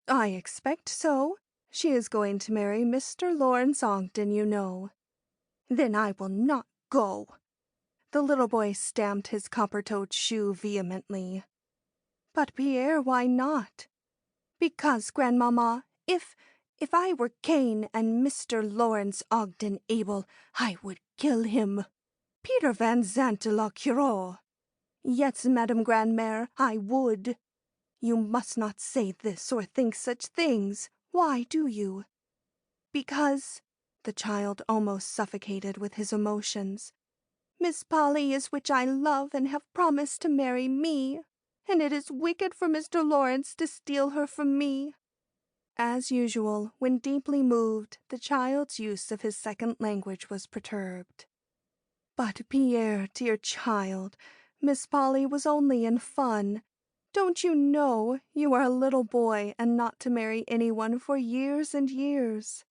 "I expect so. She is going to marry Mr. Lawrence Ogden, you know." "Then I will not go." The little boy stamped his copper-toed shoe vehemently. "But, Pierre, why not?" "Because, Grandmamma, if I were Cain and Mr. Lawrence Ogden Abel, I would kill him." "Peter Van Zandt de la Cure." "Yes, Madame Grandmère, I would." "You must not say this or think such things. Why do you?" "Because," the child almost suffocated with his emotions, "Miss Polly is which I love and have promised to marry me, and it is wicked for Mr. Lawrence to steal her from me." As usual, when deeply moved, the child's use of his second language was perturbed. "But, Pierre, dear child, Miss Polly was only in fun. Don't you know you are a little boy and not to marry anyone for years and years?"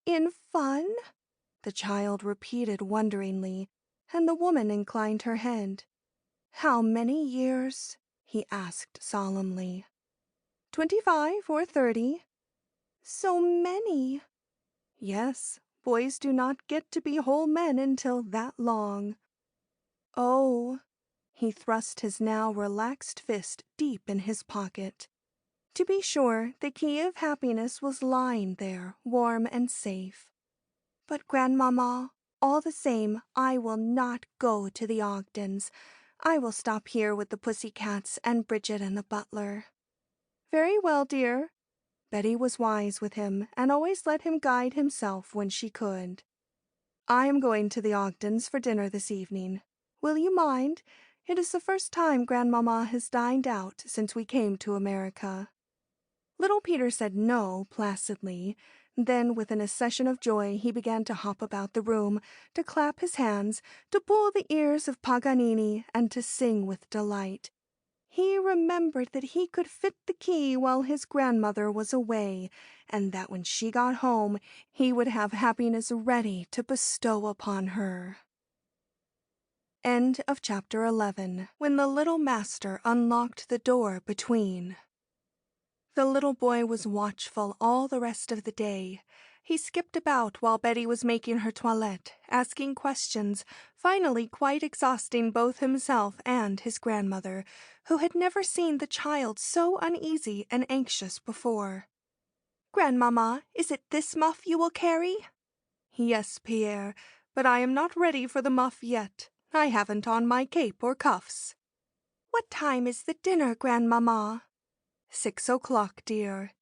"In fun?" the child repeated wonderingly, and the woman inclined her head. "How many years?" he asked solemnly. 25 or 30. "So many?" "Yes, boys do not get to be whole men until that long." "Oh." He thrust his now relaxed fist deep in his pocket. To be sure, the key of happiness was lying there, warm and safe. "But, Grandmamma, all the same, I will not go to the Ogdens. I will stop here with the Pussycats and Bridget and the butler." "Very well, dear." Betty was wise with him and always let him guide himself when she could. "I am going to the Ogdens for dinner this evening. Will you mind? It is the first time Grandmamma has dined out since we came to America." Little Peter said no placidly. Then, with an accession of joy, he began to hop about the room, to clap his hands, to pull the ears of Paganini, and to sing with delight. He remembered that he could fit the key while his grandmother was away, and that when she got home he would have happiness ready to bestow upon her. End of chapter 11. When the little master unlocked the door between. The little boy was watchful all the rest of the day. He skipped about while Betty was making her toilette, asking questions, finally quite exhausting both himself and his grandmother, who had never seen the child so uneasy and anxious before. "Grandmamma, is it this muff you will carry?" "Yes, Pierre, but I am not ready for the muff yet. I haven't on my cape or cuffs." "What time is the dinner, Grandmamma?" 6 o'clock, dear."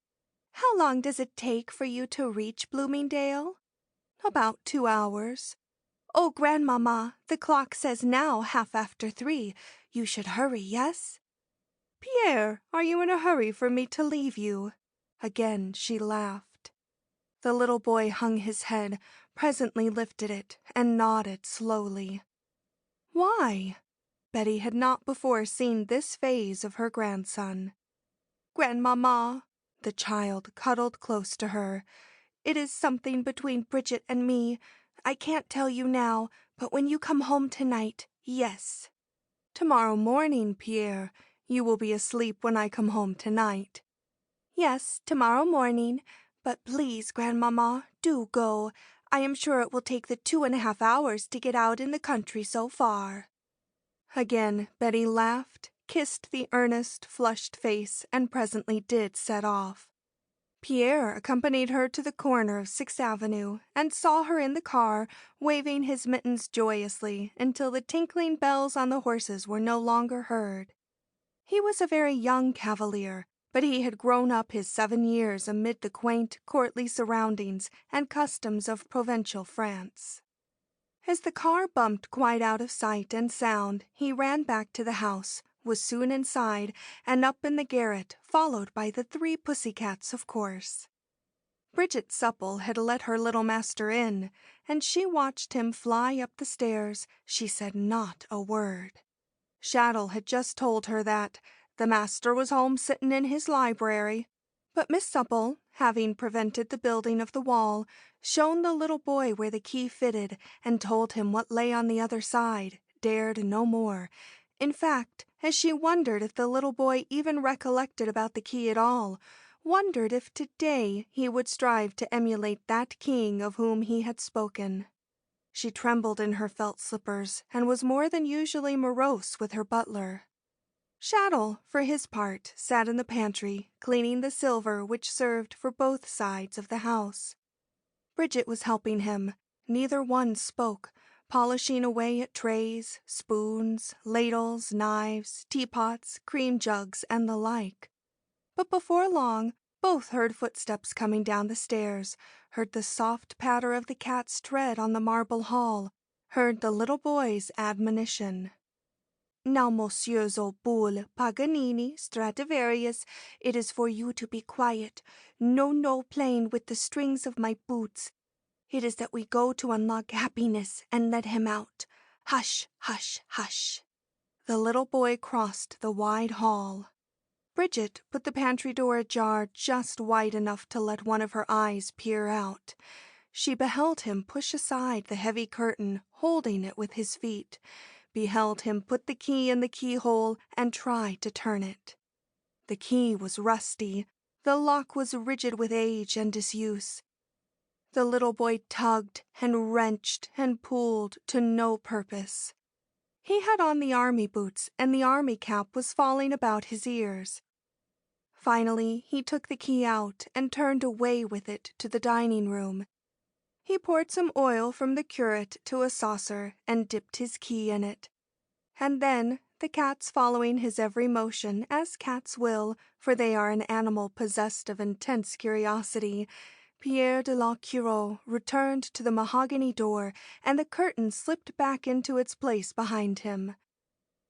"How long does it take for you to reach Bloomingdale?" "About 2 hours." "Oh, Grandmamma, the clock says now 3:30. You should hurry, yes?" "Pierre, are you in a hurry for me to leave you?" Again she laughed. The little boy hung his head, presently lifted it, and nodded slowly. "Why?" Betty had not before seen this phase of her grandson. "Grandmamma," the child cuddled close to her, "it is something between Bridget and me. I can't tell you now, but when you come home tonight, yes." "Tomorrow morning, Pierre. You will be asleep when I come home tonight." "Yes, tomorrow morning. But please, Grandmamma, do go. I am sure it will take the 2.5 hours to get out in the country so far." Again Betty laughed, kissed the earnest, flushed face, and presently did set off. Pierre accompanied her to the corner of 6th Avenue and saw her in the car, waving his mittens joyously until the tinkling bells on the horses were no longer heard. He was a very young cavalier, but he had grown up his 7 years amid the quaint, courtly surroundings and customs of provincial France. As the car bumped quite out of sight and sound, he ran back to the house, was soon inside and up in the garret, followed by the 3 pussy-cats, of course. Bridget Supple had let her little master in, and she watched him fly up the stairs. She said not a word. Shaddle had just told her that the master was home sitting in his library, but Miss Supple, having prevented the building of the wall, shown the little boy where the key fitted and told him what lay on the other side, dared no more. In fact, as she wondered if the little boy even recollected about the key at all, wondered if today he would strive to emulate that king of whom he had spoken. She trembled in her felt slippers and was more than usually morose with her butler. Shaddle, for his part, sat in the pantry, cleaning the silver which served for both sides of the house. Bridget was helping him. Neither one spoke, polishing away at trays, spoons, ladles, knives, teapots, cream jugs, and the like. But before long, both heard footsteps coming down the stairs, heard the soft patter of the cat's tread on the marble hall, heard the little boy's admonition. "Now, Monsieurs Boule, Paganini, Stradivarius, it is for you to be quiet. No playing with the strings of my boots. It is that we go to unlock happiness and let him out. Hush, hush, hush." The little boy crossed the wide hall. Bridget put the pantry door ajar just wide enough to let one of her eyes peer out. She beheld him push aside the heavy curtain, holding it with his feet, beheld him put the key in the keyhole and try to turn it. The key was rusty, the lock was rigid with age and disuse. The little boy tugged and wrenched and pulled to no purpose. He had on the army boots, and the army cap was falling about his ears. Finally, he took the key out and turned away with it to the dining room. He poured some oil from the curate to a saucer and dipped his key in it. And then, the cats following his every motion, as cats will, for they are an animal possessed of intense curiosity, Pierre de la Cureau returned to the mahogany door, and the curtain slipped back into its place behind him.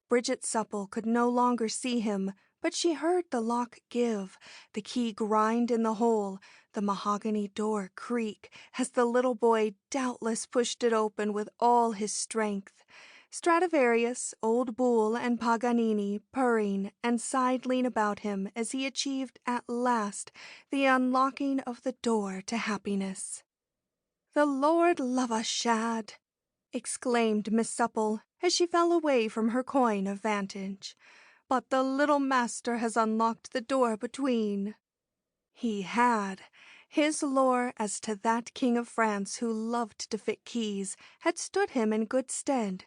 Bridget Supple could no longer see him, but she heard the lock give, the key grind in the hole, the mahogany door creak, as the little boy doubtless pushed it open with all his strength. Stradivarius, old Boule, and Paganini purring and sidling about him as he achieved at last the unlocking of the door to happiness. "The Lord love us, Shad!" exclaimed Miss Supple as she fell away from her coign of vantage. "But the little master has unlocked the door between." He had. His lore as to that King of France who loved to fit keys had stood him in good stead.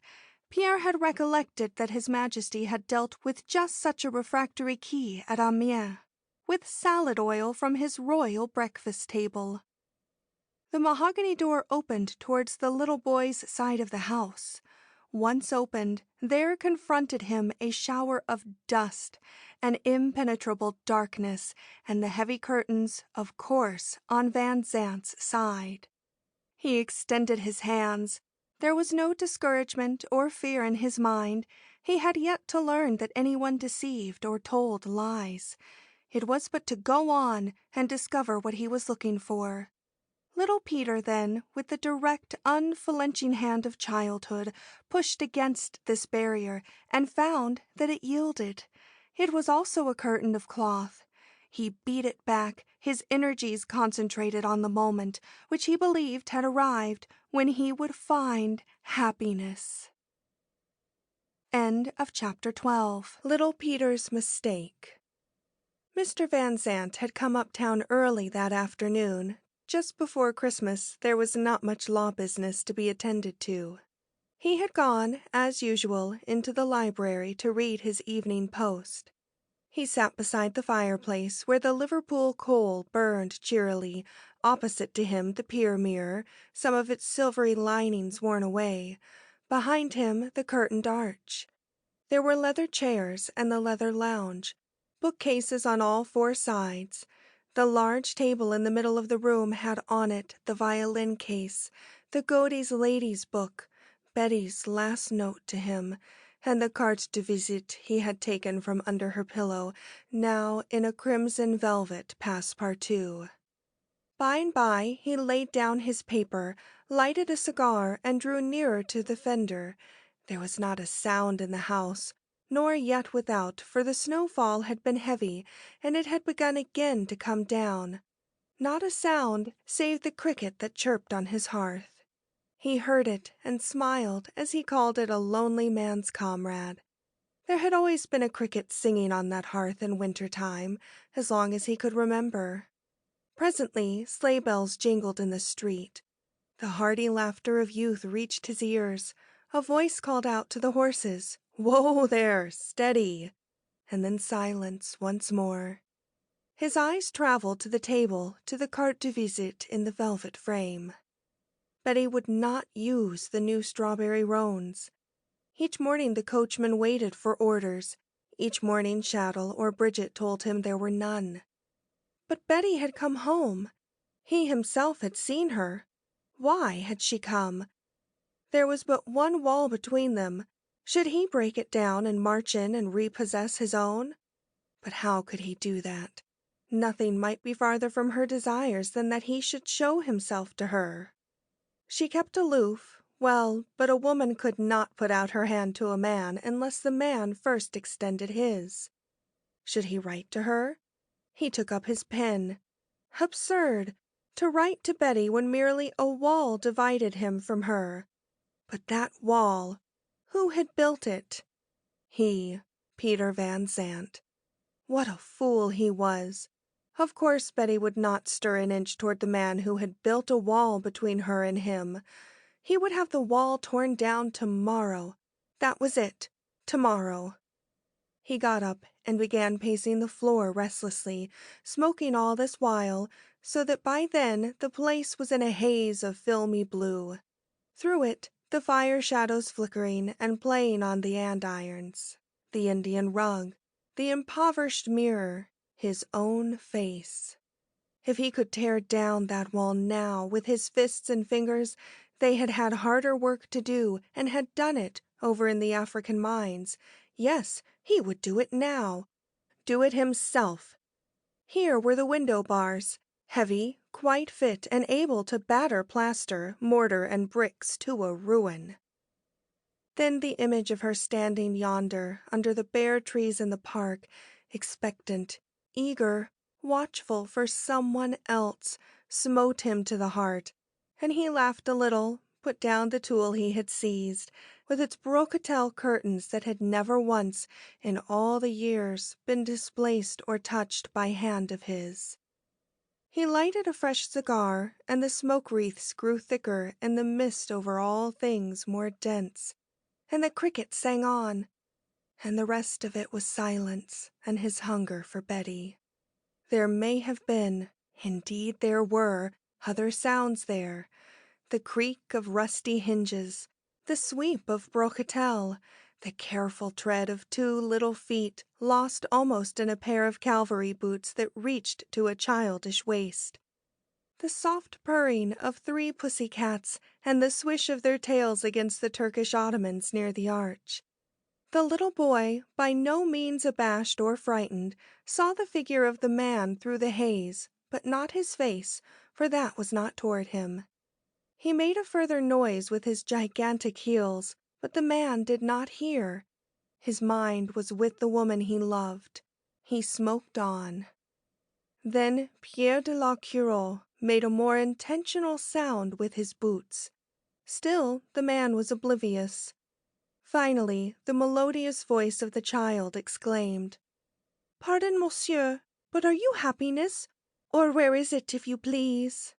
Pierre had recollected that His Majesty had dealt with just such a refractory key at Amiens, with salad oil from his royal breakfast table. The mahogany door opened towards the little boy's side of the house. Once opened, there confronted him a shower of dust, an impenetrable darkness, and the heavy curtains, of course, on Van Zant's side. He extended his hands. There was no discouragement or fear in his mind. He had yet to learn that anyone deceived or told lies. It was but to go on and discover what he was looking for. Little Peter, then, with the direct, unflinching hand of childhood, pushed against this barrier and found that it yielded. It was also a curtain of cloth. He beat it back, his energies concentrated on the moment, which he believed had arrived, when he would find happiness. End of Chapter 12. Little Peter's Mistake. Mr. Van Zant had come uptown early that afternoon. Just before Christmas, there was not much law business to be attended to. He had gone, as usual, into the library to read his evening post. He sat beside the fireplace where the Liverpool coal burned cheerily, opposite to him the pier mirror, some of its silvery linings worn away, behind him the curtained arch. There were leather chairs and the leather lounge, bookcases on all 4 sides. The large table in the middle of the room had on it the violin case, the Godey's Lady's Book, Betty's last note to him, and the carte de visite he had taken from under her pillow, now in a crimson velvet passe-partout. By and by he laid down his paper, lighted a cigar, and drew nearer to the fender. There was not a sound in the house, nor yet without, for the snowfall had been heavy, and it had begun again to come down. Not a sound save the cricket that chirped on his hearth. He heard it and smiled as he called it a lonely man's comrade. There had always been a cricket singing on that hearth in winter time, as long as he could remember. Presently sleigh bells jingled in the street. The hearty laughter of youth reached his ears. A voice called out to the horses, "Whoa there, steady!" and then silence once more. His eyes traveled to the table, to the carte de visite in the velvet frame. Betty would not use the new strawberry roans. Each morning the coachman waited for orders. Each morning Chattel or Bridget told him there were none. But Betty had come home. He himself had seen her. Why had she come? There was but one wall between them. Should he break it down and march in and repossess his own? But how could he do that? Nothing might be farther from her desires than that he should show himself to her. She kept aloof. Well, but a woman could not put out her hand to a man unless the man first extended his. Should he write to her? He took up his pen. Absurd! To write to Betty when merely a wall divided him from her. But that wall, who had built it? He, Peter Van Zandt. What a fool he was! Of course Betty would not stir an inch toward the man who had built a wall between her and him. He would have the wall torn down tomorrow. That was it. Tomorrow. He got up and began pacing the floor restlessly, smoking all this while, so that by then the place was in a haze of filmy blue. Through it, the fire shadows flickering and playing on the andirons, the Indian rug, the impoverished mirror, his own face. If he could tear down that wall now with his fists and fingers, they had had harder work to do and had done it over in the African mines. Yes, he would do it now. Do it himself. Here were the window bars, heavy, quite fit, and able to batter plaster, mortar, and bricks to a ruin. Then the image of her standing yonder under the bare trees in the park, expectant, eager, watchful for someone else, smote him to the heart, and he laughed a little, put down the tool he had seized, with its brocatelle curtains that had never once, in all the years, been displaced or touched by hand of his. He lighted a fresh cigar, and the smoke wreaths grew thicker and the mist over all things more dense, and the cricket sang on, and the rest of it was silence and his hunger for Betty. There may have been, indeed there were, other sounds there, the creak of rusty hinges, the sweep of brocatelle, the careful tread of two little feet lost almost in a pair of cavalry boots that reached to a childish waist, the soft purring of three pussy cats and the swish of their tails against the Turkish ottomans near the arch. The little boy, by no means abashed or frightened, saw the figure of the man through the haze, but not his face, for that was not toward him. He made a further noise with his gigantic heels, but the man did not hear. His mind was with the woman he loved. He smoked on. Then Pierre de la Cureau made a more intentional sound with his boots. Still the man was oblivious. Finally, the melodious voice of the child exclaimed, "Pardon, monsieur, but are you happiness? Or where is it, if you please?"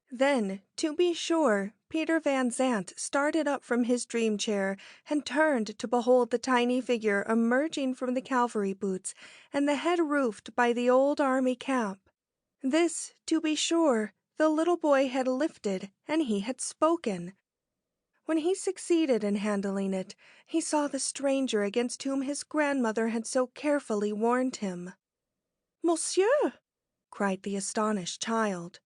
Then, to be sure, Peter Van Zandt started up from his dream chair and turned to behold the tiny figure emerging from the cavalry boots and the head roofed by the old army cap. This, to be sure, the little boy had lifted, and he had spoken. When he succeeded in handling it, he saw the stranger against whom his grandmother had so carefully warned him. "Monsieur!" cried the astonished child.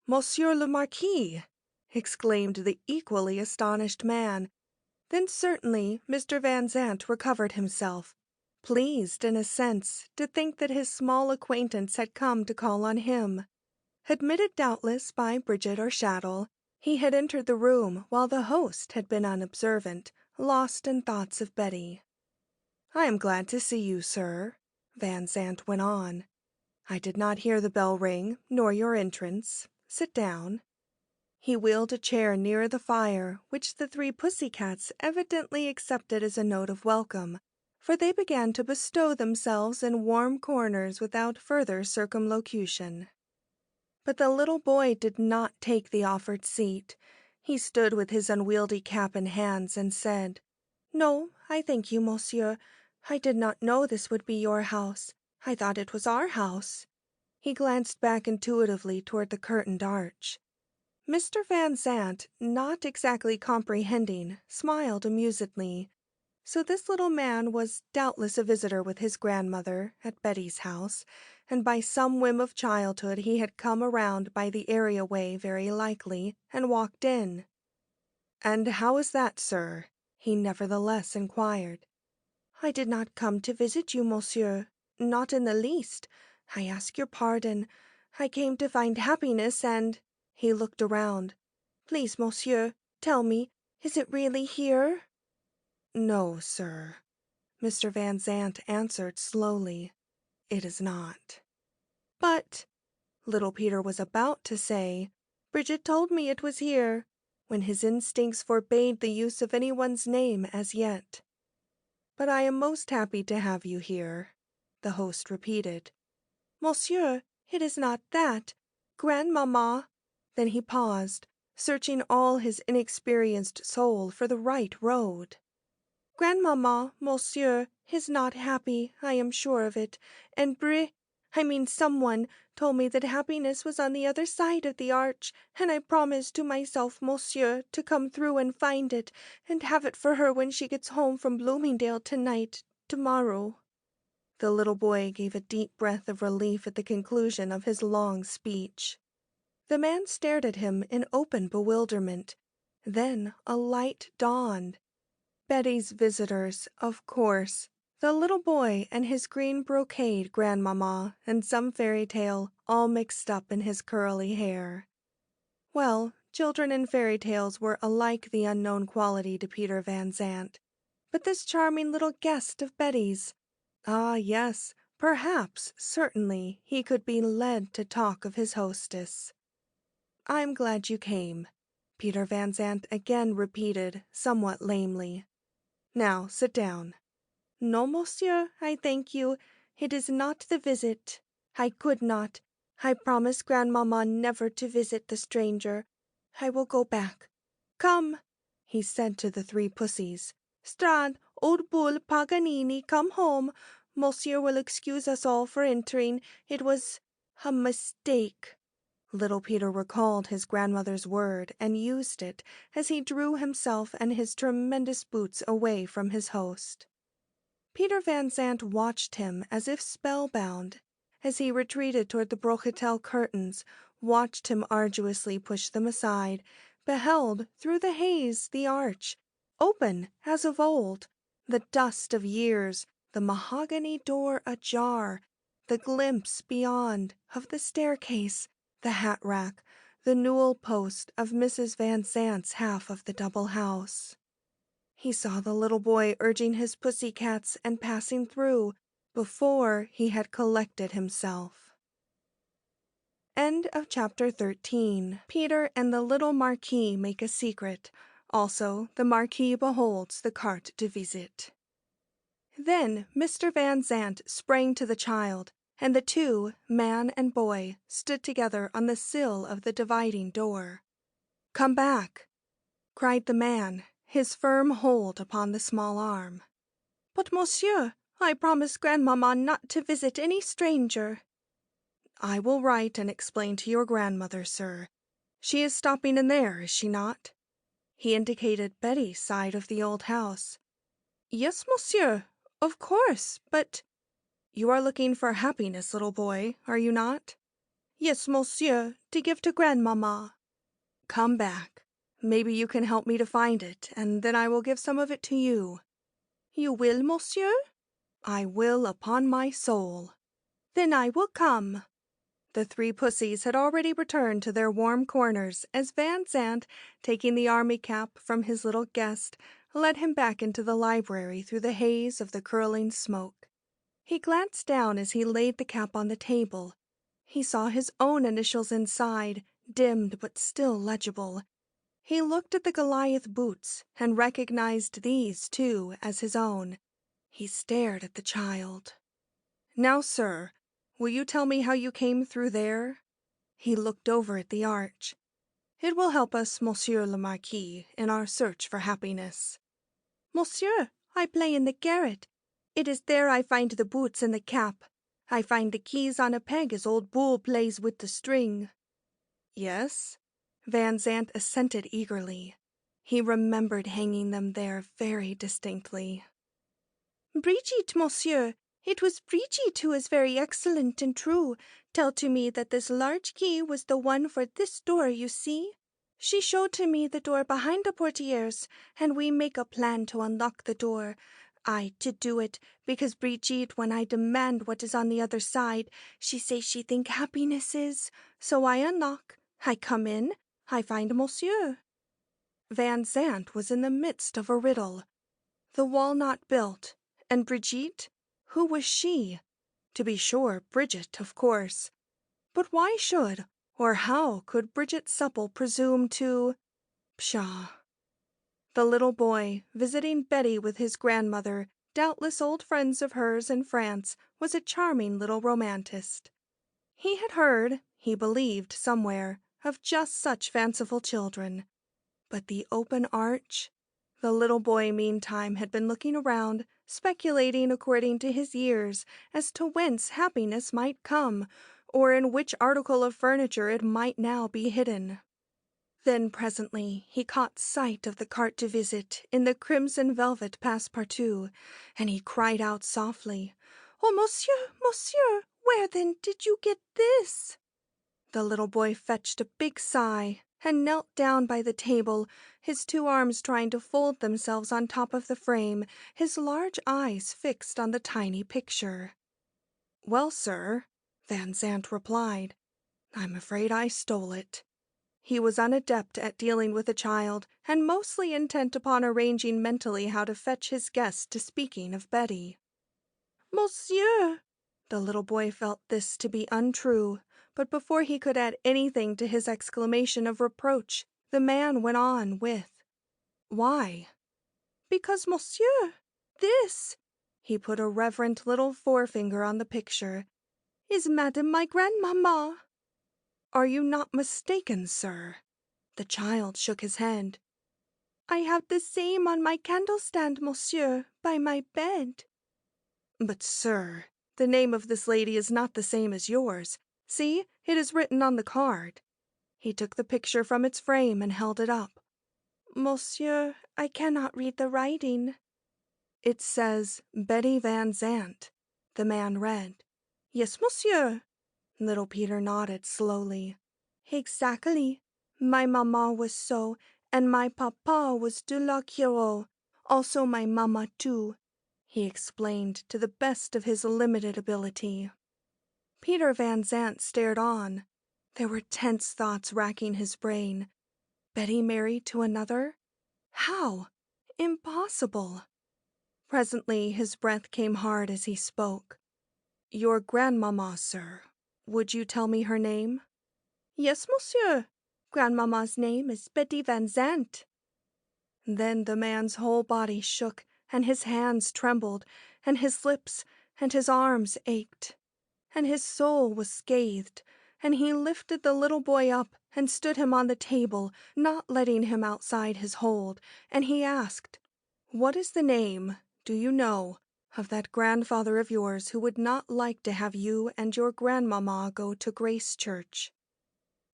"Monsieur le Marquis!" exclaimed the equally astonished man. Then certainly Mr. Van Zandt recovered himself, pleased in a sense to think that his small acquaintance had come to call on him. Admitted doubtless by Bridget or Shaddle, he had entered the room while the host had been unobservant, lost in thoughts of Betty. "I am glad to see you, sir," Van Zandt went on. "I did not hear the bell ring, nor your entrance. Sit down." He wheeled a chair nearer the fire, which the three pussycats evidently accepted as a note of welcome, for they began to bestow themselves in warm corners without further circumlocution. But the little boy did not take the offered seat. He stood with his unwieldy cap in hands and said, "No, I thank you, monsieur. I did not know this would be your house. I thought it was our house." He glanced back intuitively toward the curtained arch. Mr. Van Zandt, not exactly comprehending, smiled amusedly. So this little man was doubtless a visitor with his grandmother at Betty's house, and by some whim of childhood he had come around by the area way very likely, and walked in. "And how is that, sir?" he nevertheless inquired. "I did not come to visit you, monsieur, not in the least. I ask your pardon. I came to find happiness and—" He looked around. "Please, monsieur, tell me, is it really here?" "No, sir," Mr. Van Zandt answered slowly. "It is not." "But," little Peter was about to say, "Bridget told me it was here," when his instincts forbade the use of anyone's name as yet. "But I am most happy to have you here," the host repeated. "Monsieur, it is not that. Grandmamma—" Then he paused, searching all his inexperienced soul for the right road. "Grandmamma, monsieur, is not happy, I am sure of it, and someone told me that happiness was on the other side of the arch, and I promised to myself, monsieur, to come through and find it, and have it for her when she gets home from Bloomingdale tomorrow." The little boy gave a deep breath of relief at the conclusion of his long speech. The man stared at him in open bewilderment. Then a light dawned. Betty's visitors, of course. The little boy and his green brocade grandmamma and some fairy tale all mixed up in his curly hair. Well, children and fairy tales were alike the unknown quality to Peter Van Zandt. But this charming little guest of Betty's— ah, yes, perhaps, certainly, he could be led to talk of his hostess. "I'm glad you came," Peter Van Zandt again repeated, somewhat lamely. "Now, sit down." "No, monsieur, I thank you. It is not the visit. I could not. I promised grandmamma never to visit the stranger. I will go back. Come," he said to the three pussies. "Strand, old bull, Paganini, come home. Monsieur will excuse us all for entering. It was a mistake." Little Peter recalled his grandmother's word and used it as he drew himself and his tremendous boots away from his host. Peter Van Zandt watched him as if spellbound. As he retreated toward the brocatel curtains, watched him arduously push them aside, beheld through the haze the arch, open as of old, the dust of years, the mahogany door ajar, the glimpse beyond of the staircase, the hat rack, the newel post of Mrs. Van Zandt's half of the double house. He saw the little boy urging his pussycats and passing through before he had collected himself. End of chapter 13. Peter and the little Marquis make a secret. Also, the Marquis beholds the carte de visite. Then Mr. Van Zandt sprang to the child, and the two, man and boy, stood together on the sill of the dividing door. "Come back!" cried the man, his firm hold upon the small arm. "But, monsieur, I promised grandmamma not to visit any stranger." "I will write and explain to your grandmother, sir. She is stopping in there, is she not?" He indicated Betty's side of the old house. "Yes, monsieur, of course, but—" "You are looking for happiness, little boy, are you not?" "Yes, monsieur, to give to grandmamma." "Come back," Maybe you can help me to find it, and then I will give some of it to you." "You will, monsieur?" "I will, upon my soul." "Then I will come." The three pussies had already returned to their warm corners as Van Zandt, taking the army cap from his little guest, led him back into the library through the haze of the curling smoke. He glanced down as he laid the cap on the table. He saw his own initials inside, dimmed but still legible. He looked at the Goliath boots and recognized these, too, as his own. He stared at the child. "Now, sir, will you tell me how you came through there?" He looked over at the arch. "It will help us, Monsieur le Marquis, in our search for happiness." "Monsieur, I play in the garret. It is there I find the boots and the cap. I find the keys on a peg as old Bull plays with the string." "Yes?" Van Zandt assented eagerly. He remembered hanging them there very distinctly. "Brigitte, monsieur. It was Brigitte who is very excellent and true. Tell to me that this large key was the one for this door, you see. She showed to me the door behind the portieres, and we make a plan to unlock the door. I to do it, because Brigitte, when I demand what is on the other side, she say she think happiness is. So I unlock. I come in. I find monsieur." Van Zandt was in the midst of a riddle. The walnut built, and Brigitte? Who was she? To be sure, Bridget, of course. But why should, or how could Bridget Supple presume to— Pshaw! The little boy, visiting Betty with his grandmother, doubtless old friends of hers in France, was a charming little romantist. He had heard, he believed somewhere, of just such fanciful children. But the open arch? The little boy, meantime, had been looking around, speculating according to his years as to whence happiness might come, or in which article of furniture it might now be hidden. Then presently he caught sight of the carte de visite in the crimson velvet passepartout, and he cried out softly, "Oh, monsieur, monsieur, where then did you get this?" The little boy fetched a big sigh and knelt down by the table, his two arms trying to fold themselves on top of the frame, his large eyes fixed on the tiny picture. "Well, sir," Van Zandt replied, "I'm afraid I stole it." He was unadept at dealing with a child, and mostly intent upon arranging mentally how to fetch his guest to speaking of Betty. "Monsieur!" The little boy felt this to be untrue, but before he could add anything to his exclamation of reproach, the man went on with, "Why?" "Because, monsieur, this," he put a reverent little forefinger on the picture, "is Madame my grandmamma." "Are you not mistaken, sir?" The child shook his head. "I have the same on my candle stand, monsieur, by my bed." "But, sir, the name of this lady is not the same as yours. See, it is written on the card." He took the picture from its frame and held it up. "Monsieur, I cannot read the writing." "It says Betty Van Zandt," the man read. "Yes, monsieur." Little Peter nodded slowly. "Exactly. My mamma was so, and my papa was de la Quiro. Also my mamma, too," he explained to the best of his limited ability. Peter Van Zandt stared on. There were tense thoughts racking his brain. Betty married to another? How? Impossible. Presently his breath came hard as he spoke. "Your grandmamma, sir. Would you tell me her name?" "Yes, monsieur. Grandmamma's name is Betty Van Zandt." Then the man's whole body shook, and his hands trembled, and his lips and his arms ached, and his soul was scathed, and he lifted the little boy up and stood him on the table, not letting him outside his hold, and he asked, "What is the name, do you know, of that grandfather of yours who would not like to have you and your grandmamma go to Grace Church?"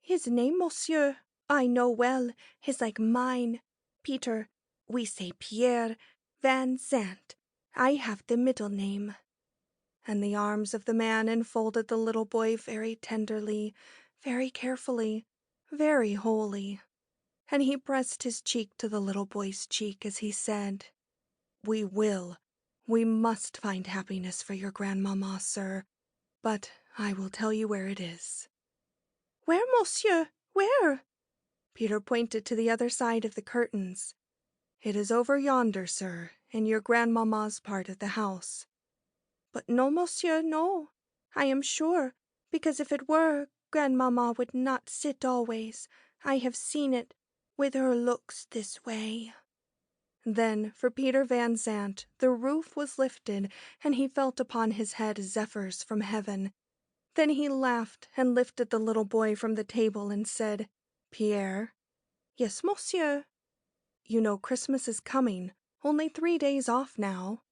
"His name, monsieur, I know well, is like mine. Peter, we say Pierre Van Zandt. I have the middle name." And the arms of the man enfolded the little boy very tenderly, very carefully, very wholly. and he pressed his cheek to the little boy's cheek as he said, "We will. We must find happiness for your grandmamma, sir, but I will tell you where it is." "Where, monsieur? Where?" Peter pointed to the other side of the curtains. "It is over yonder, sir, in your grandmamma's part of the house." "But no, monsieur, no. I am sure, because if it were, grandmamma would not sit always. I have seen it, with her looks this way." Then, for Peter Van Zandt, the roof was lifted, and he felt upon his head zephyrs from heaven. Then he laughed and lifted the little boy from the table and said, "Pierre." "Yes, monsieur." "You know Christmas is coming, only 3 days off now."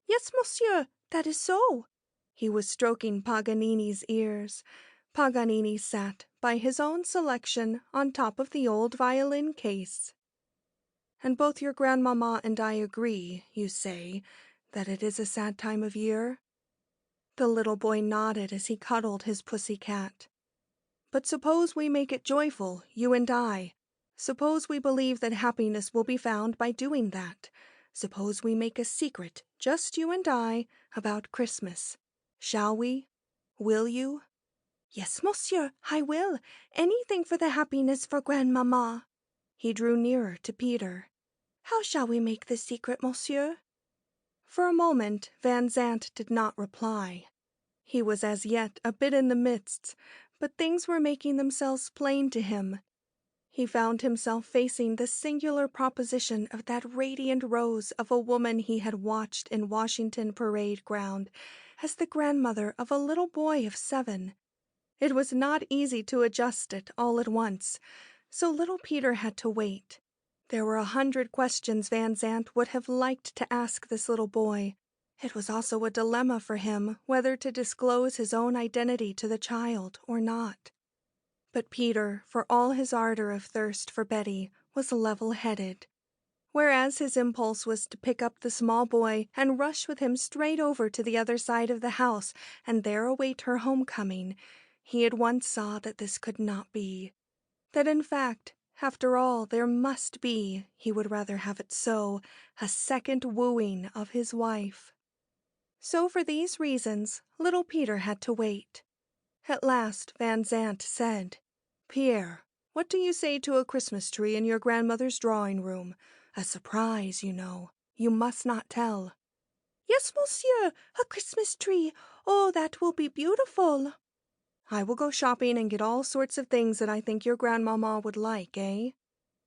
"Yes, monsieur, that is so." He was stroking Paganini's ears. Paganini sat, by his own selection, on top of the old violin case. "And both your grandmamma and I agree, you say, that it is a sad time of year?" The little boy nodded as he cuddled his pussy cat. "But suppose we make it joyful, you and I. Suppose we believe that happiness will be found by doing that. Suppose we make a secret, just you and I, about Christmas. Shall we? Will you?" "Yes, monsieur, I will. Anything for the happiness for grandmamma." He drew nearer to Peter. "How shall we make the secret, monsieur?" For a moment Van Zandt did not reply. He was as yet a bit in the midst, but things were making themselves plain to him. He found himself facing the singular proposition of that radiant rose of a woman he had watched in Washington Parade Ground as the grandmother of a little boy of 7. It was not easy to adjust it all at once, so little Peter had to wait. There were 100 questions Van Zandt would have liked to ask this little boy. It was also a dilemma for him whether to disclose his own identity to the child or not. But Peter, for all his ardor of thirst for Betty, was level-headed. Whereas his impulse was to pick up the small boy and rush with him straight over to the other side of the house and there await her homecoming, he at once saw that this could not be. That in fact, after all, there must be, he would rather have it so, a second wooing of his wife. So for these reasons, little Peter had to wait. At last Van Zandt said, "Pierre, what do you say to a Christmas tree in your grandmother's drawing-room? A surprise, you know. You must not tell." "Yes, monsieur, a Christmas tree. Oh, that will be beautiful." "I will go shopping and get all sorts of things that I think your grandmamma would like, eh?"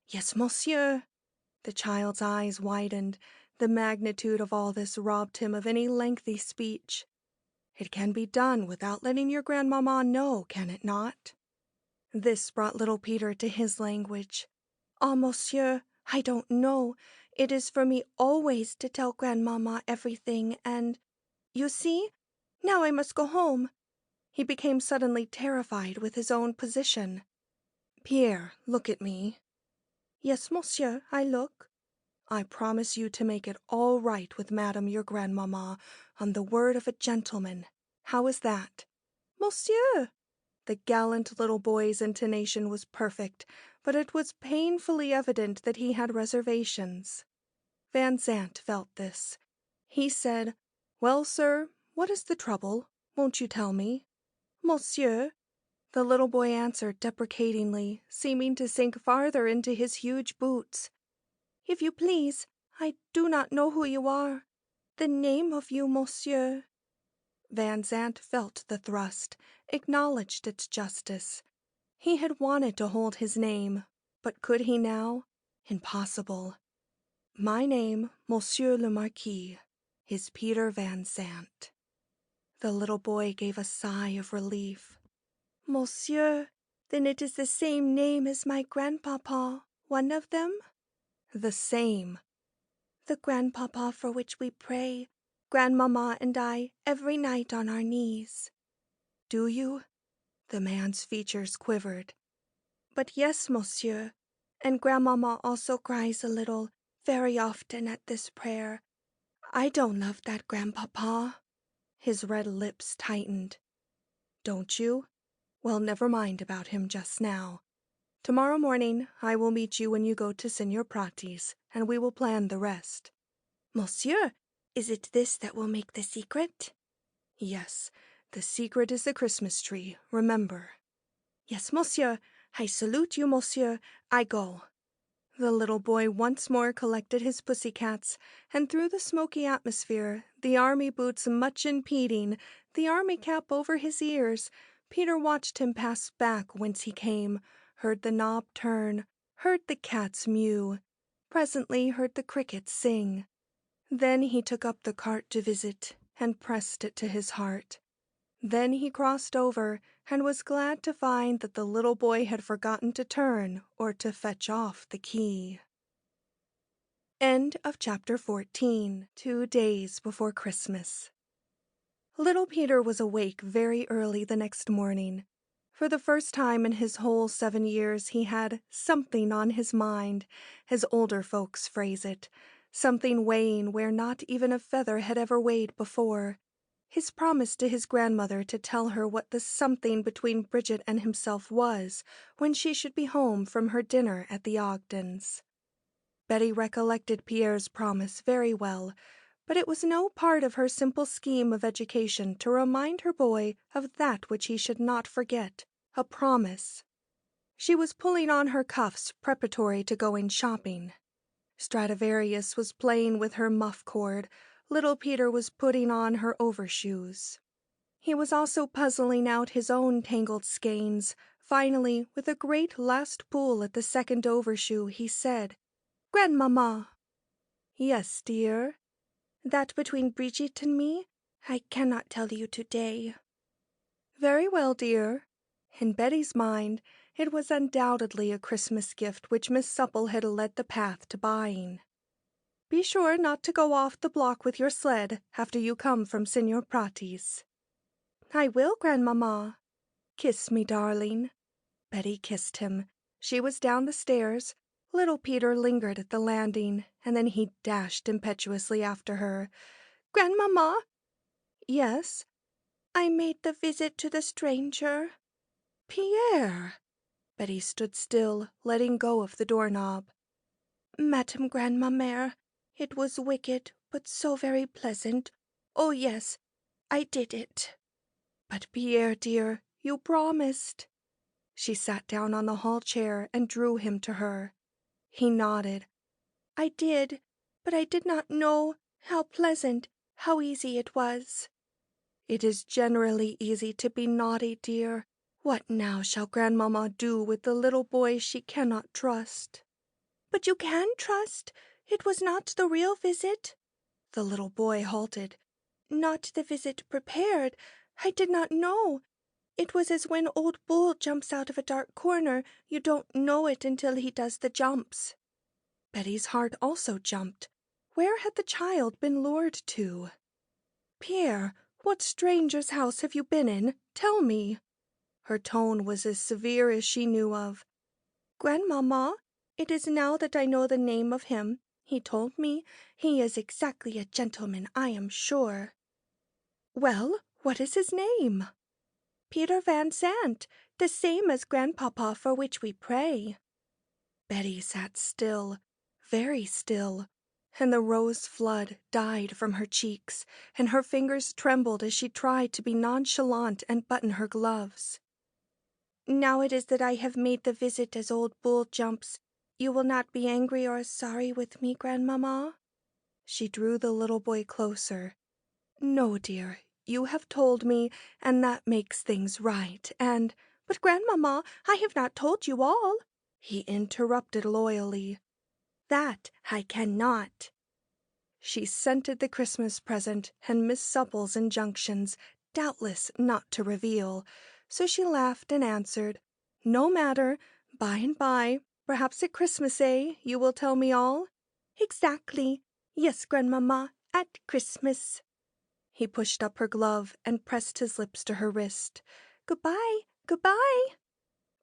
"Yes, monsieur." The child's eyes widened. The magnitude of all this robbed him of any lengthy speech. "It can be done without letting your grandmamma know, can it not?" This brought little Peter to his language. "Ah, monsieur, I don't know. It is for me always to tell grandmamma everything, and, you see, now I must go home." He became suddenly terrified with his own position. "Pierre, look at me." "Yes, monsieur, I look." "I promise you to make it all right with Madame your grandmamma, on the word of a gentleman. How is that?" "Monsieur." The gallant little boy's intonation was perfect, but it was painfully evident that he had reservations. Van Zandt felt this. He said, "Well, sir, what is the trouble? Won't you tell me?" "Monsieur," the little boy answered deprecatingly, seeming to sink farther into his huge boots. "if you please, I do not know who you are. The name of you, monsieur." Van Zandt felt the thrust, acknowledged its justice. He had wanted to hold his name, but could he now? Impossible. "My name, Monsieur le Marquis, is Peter Van Zandt." The little boy gave a sigh of relief. "Monsieur, then it is the same name as my grandpapa, one of them?" "The same." "The grandpapa for which we pray, grandmamma and I, every night on our knees." "Do you?" The man's features quivered. "But yes, monsieur, and grandmamma also cries a little, very often at this prayer. I don't love that grandpapa." His red lips tightened. "Don't you? Well, never mind about him just now. Tomorrow morning I will meet you when you go to Signor Prati's, and we will plan the rest. Monsieur, is it this that will make the secret? Yes, the secret is the Christmas tree, remember. Yes, monsieur. I salute you, monsieur. I go. The little boy once more collected his pussycats, and through the smoky atmosphere, the army boots much impeding, the army cap over his ears, Peter watched him pass back whence he came, heard the knob turn, heard the cats mew, presently heard the crickets sing. Then he took up the cart to visit, and pressed it to his heart. Then he crossed over, and was glad to find that the little boy had forgotten to turn or to fetch off the key. End of chapter 14. 2 days before Christmas. Little Peter was awake very early the next morning. For the first time in his whole 7 years he had something on his mind, as older folks phrase it, something weighing where not even a feather had ever weighed before. His promise to his grandmother to tell her what the something between Bridget and himself was when she should be home from her dinner at the Ogdens. Betty recollected Pierre's promise very well, but it was no part of her simple scheme of education to remind her boy of that which he should not forget, a promise. She was pulling on her cuffs preparatory to going shopping. Stradivarius was playing with her muff cord. Little Peter was putting on her overshoes. He was also puzzling out his own tangled skeins. Finally, with a great last pull at the second overshoe, he said, "Grandmamma." "Yes, dear." "That between Bridget and me, I cannot tell you today." "Very well, dear." In Betty's mind, it was undoubtedly a Christmas gift which Miss Supple had led the path to buying. "Be sure not to go off the block with your sled after you come from Signor Prati's." "I will, Grandmamma." "Kiss me, darling." Betty kissed him. She was down the stairs. Little Peter lingered at the landing, and then he dashed impetuously after her. "Grandmamma." "Yes?" "I made the visit to the stranger." "Pierre!" Betty stood still, letting go of the doorknob. "Madame Grandmamère, it was wicked, but so very pleasant. Oh, yes, I did it." "But, Pierre, dear, you promised." She sat down on the hall chair and drew him to her. He nodded. "I did, but I did not know how pleasant, how easy it was." "It is generally easy to be naughty, dear. What now shall Grandmamma do with the little boy she cannot trust?" "But you can trust. It was not the real visit." The little boy halted. "Not the visit prepared. I did not know. It was as when old Bull jumps out of a dark corner. You don't know it until he does the jumps." Betty's heart also jumped. Where had the child been lured to? "Pierre, what stranger's house have you been in? Tell me." Her tone was as severe as she knew of. "Grandmamma, it is now that I know the name of him. He told me. He is exactly a gentleman, I am sure." "Well, what is his name?" "Peter Van Sant, the same as Grandpapa for which we pray." Betty sat still, very still, and the rose flood died from her cheeks, and her fingers trembled as she tried to be nonchalant and button her gloves. "Now it is that I have made the visit as old Bull jumps. You will not be angry or sorry with me, Grandmamma?" She drew the little boy closer. "No, dear, you have told me, and that makes things right, and—" "But, Grandmamma, I have not told you all," he interrupted loyally. "That I cannot." She scented the Christmas present and Miss Supple's injunctions, doubtless not to reveal, so she laughed and answered, "No matter, by and by, perhaps at Christmas, eh? You will tell me all?" "Exactly. Yes, Grandmamma, at Christmas." He pushed up her glove and pressed his lips to her wrist. "Goodbye, goodbye."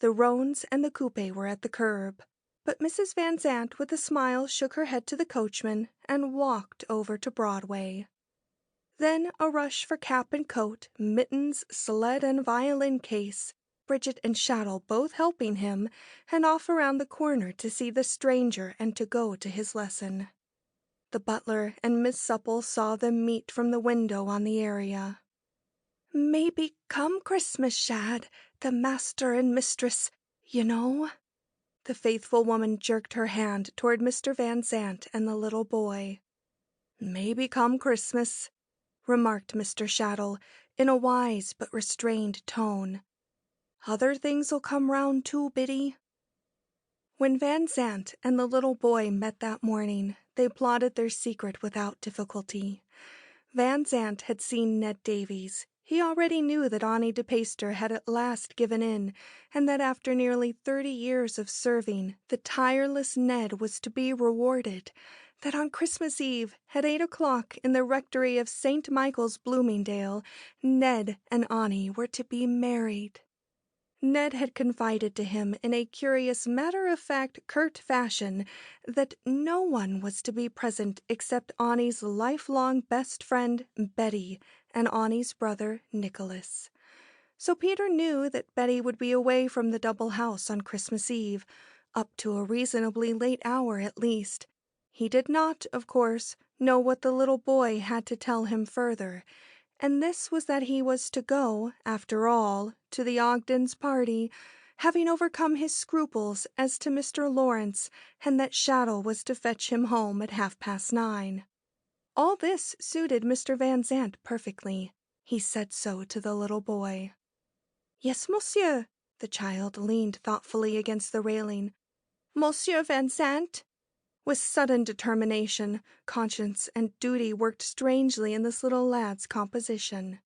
The roans and the coupe were at the curb, but Mrs. Van Zandt with a smile shook her head to the coachman and walked over to Broadway. Then a rush for cap and coat, mittens, sled, and violin case. Bridget and Shadow both helping him, and off around the corner to see the stranger and to go to his lesson. The butler and Miss Supple saw them meet from the window on the area. "Maybe come Christmas, Shad, the master and mistress, you know." The faithful woman jerked her hand toward Mr. Van Zandt and the little boy. "Maybe come Christmas," remarked Mr. Shaddle in a wise but restrained tone. "Other things'll come round too, Biddy." When Van Zandt and the little boy met that morning, they plotted their secret without difficulty. Van Zandt had seen Ned Davies. He already knew that Annie de Peyster had at last given in, and that after nearly 30 years of serving, the tireless Ned was to be rewarded, that on Christmas Eve, at 8 o'clock in the rectory of St. Michael's, Bloomingdale, Ned and Annie were to be married. Ned had confided to him in a curious, matter-of-fact, curt fashion that no one was to be present except Annie's lifelong best friend, Betty, and Annie's brother, Nicholas. So Peter knew that Betty would be away from the double house on Christmas Eve, up to a reasonably late hour at least. He did not, of course, know what the little boy had to tell him further, and this was that he was to go, after all, to the Ogdens' party, having overcome his scruples as to Mr. Lawrence, and that Shadow was to fetch him home at 9:30. All this suited Mr. Van Zandt perfectly. He said so to the little boy. "Yes, monsieur." The child leaned thoughtfully against the railing. "Monsieur Van Zandt." With sudden determination, conscience and duty worked strangely in this little lad's composition.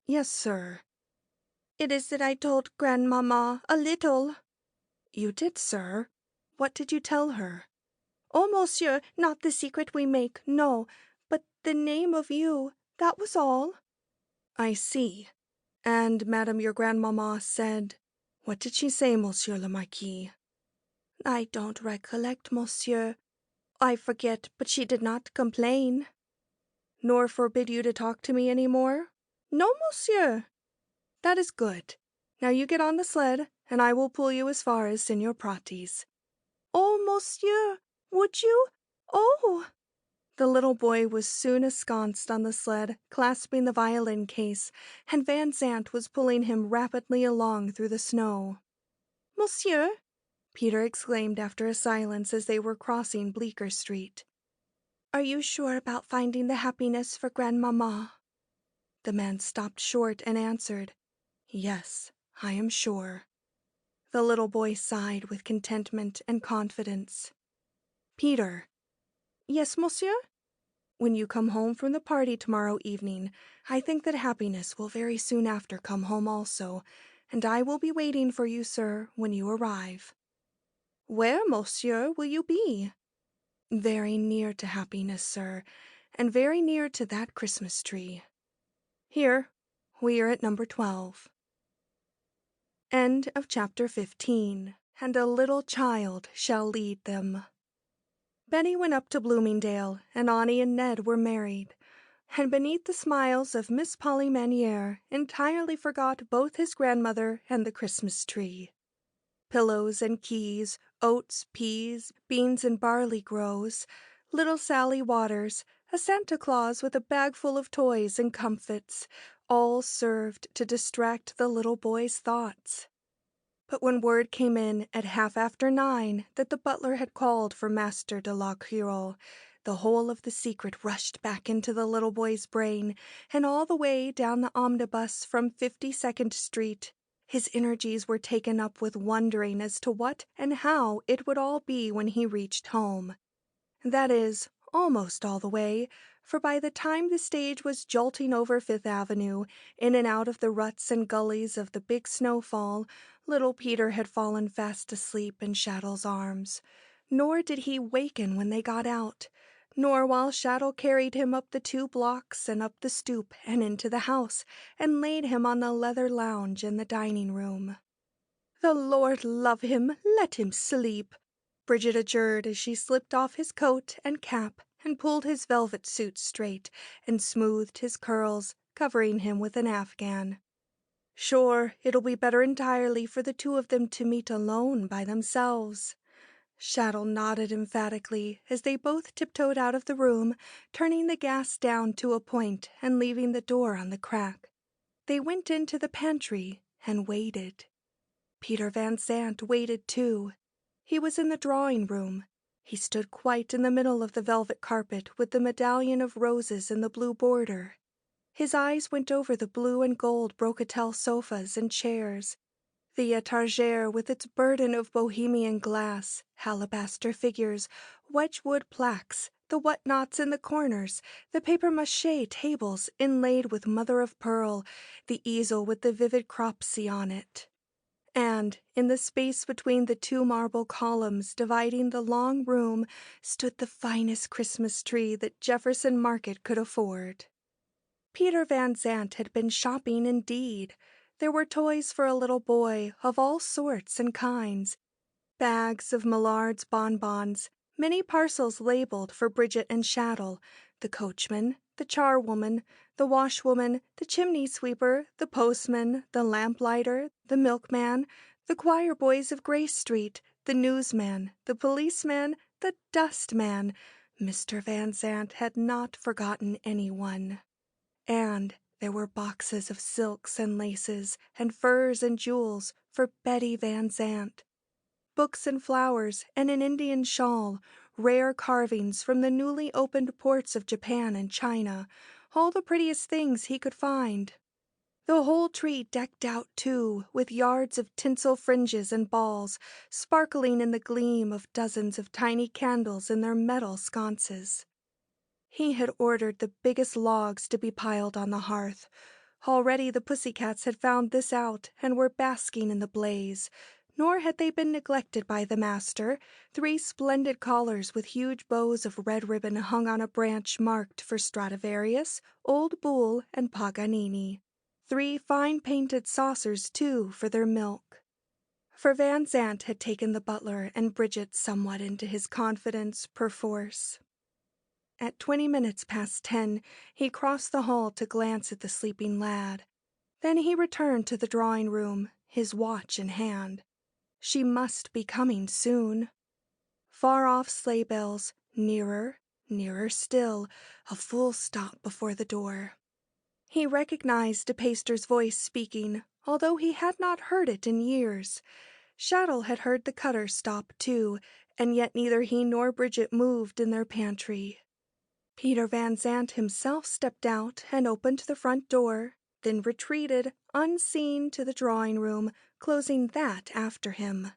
"Yes, sir." "It is that I told Grandmamma a little." "You did, sir. What did you tell her?" "Oh, monsieur, not the secret we make, no, but the name of you, that was all." "I see. And Madame your Grandmamma said—" "What did she say, Monsieur le Marquis?" "I don't recollect, monsieur. I forget, but she did not complain." "Nor forbid you to talk to me any more?" "No, monsieur." "That is good. Now you get on the sled, and I will pull you as far as Signor Prati's." "Oh, monsieur, would you? Oh!" The little boy was soon ensconced on the sled, clasping the violin case, and Van Zandt was pulling him rapidly along through the snow. "Monsieur," Peter exclaimed after a silence as they were crossing Bleecker Street, "are you sure about finding the happiness for Grandmamma?" The man stopped short and answered, "Yes, I am sure." The little boy sighed with contentment and confidence. "Peter." "Yes, monsieur?" "When you come home from the party tomorrow evening, I think that happiness will very soon after come home also, and I will be waiting for you, sir, when you arrive." "Where, monsieur, will you be?" "Very near to happiness, sir, and very near to that Christmas tree. Here, we are at number 12. End of chapter 15. And a little child shall lead them. Betty went up to Bloomingdale, and Annie and Ned were married, and beneath the smiles of Miss Polly Manier entirely forgot both his grandmother and the Christmas tree. Pillows and keys, oats, peas, beans and barley grows, little Sally Waters, a Santa Claus with a bag full of toys and comfits, all served to distract the little boy's thoughts. But when word came in at 9:30 that the butler had called for Master de la Creole, the whole of the secret rushed back into the little boy's brain, and all the way down the omnibus from 52nd Street, his energies were taken up with wondering as to what and how it would all be when he reached home. That is, almost all the way, for by the time the stage was jolting over Fifth Avenue, in and out of the ruts and gullies of the big snowfall, little Peter had fallen fast asleep in Shaddle's arms. Nor did he waken when they got out, nor while Shaddle carried him up the 2 blocks and up the stoop and into the house, and laid him on the leather lounge in the dining room. "The Lord love him, let him sleep," Bridget adjured as she slipped off his coat and cap and pulled his velvet suit straight and smoothed his curls, covering him with an afghan. Sure, it'll be better entirely for the two of them to meet alone by themselves. Shaddle nodded emphatically as they both tiptoed out of the room, turning the gas down to a point and leaving the door on the crack. They went into the pantry and waited. Peter Van Zandt waited too. He was in the drawing room. He stood quite in the middle of the velvet carpet with the medallion of roses in the blue border. His eyes went over the blue and gold brocatelle sofas and chairs, the étagère with its burden of bohemian glass, alabaster figures, wedgwood plaques, the whatnots in the corners, the papier-mâché tables inlaid with mother-of-pearl, the easel with the vivid cropsy on it. And in the space between the two marble columns dividing the long room stood the finest Christmas tree that Jefferson Market could afford. Peter Van Zandt had been shopping indeed. There were toys for a little boy of all sorts and kinds, bags of Millard's bonbons, many parcels labeled for Bridget and Shaddle, the coachman, the charwoman, the washwoman, the chimney sweeper, the postman, the lamplighter, the milkman, the choir boys of Grace Street, the newsman, the policeman, the dustman. Mr. Van Zandt had not forgotten anyone. And there were boxes of silks and laces and furs and jewels for Betty Van Zandt. Books and flowers and an Indian shawl, rare carvings from the newly opened ports of Japan and China, all the prettiest things he could find. The whole tree decked out, too, with yards of tinsel fringes and balls, sparkling in the gleam of dozens of tiny candles in their metal sconces. He had ordered the biggest logs to be piled on the hearth. Already the pussycats had found this out and were basking in the blaze. Nor had they been neglected by the master. 3 splendid collars with huge bows of red ribbon hung on a branch marked for Stradivarius, Old Bull, and Paganini. 3 fine-painted saucers, too, for their milk. For Van Zandt had taken the butler and Bridget somewhat into his confidence perforce. At 20 minutes past 10, he crossed the hall to glance at the sleeping lad. Then he returned to the drawing-room, his watch in hand. She must be coming soon. Far-off sleigh bells, nearer, nearer still, a full stop before the door. He recognized DePaster's voice speaking, although he had not heard it in years. Shaddle had heard the cutter stop, too, and yet neither he nor Bridget moved in their pantry. Peter Van Zandt himself stepped out and opened the front door, then retreated, unseen, to the drawing-room, closing that after him.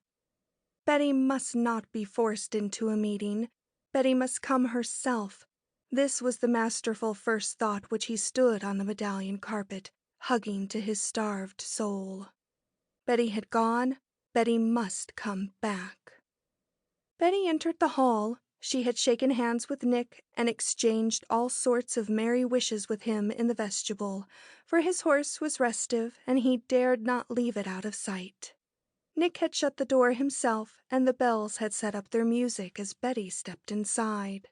Betty must not be forced into a meeting. Betty must come herself. This was the masterful first thought which he stood on the medallion carpet, hugging to his starved soul. Betty had gone. Betty must come back. Betty entered the hall. She had shaken hands with Nick and exchanged all sorts of merry wishes with him in the vestibule, for his horse was restive and he dared not leave it out of sight. Nick had shut the door himself, and the bells had set up their music as Betty stepped inside.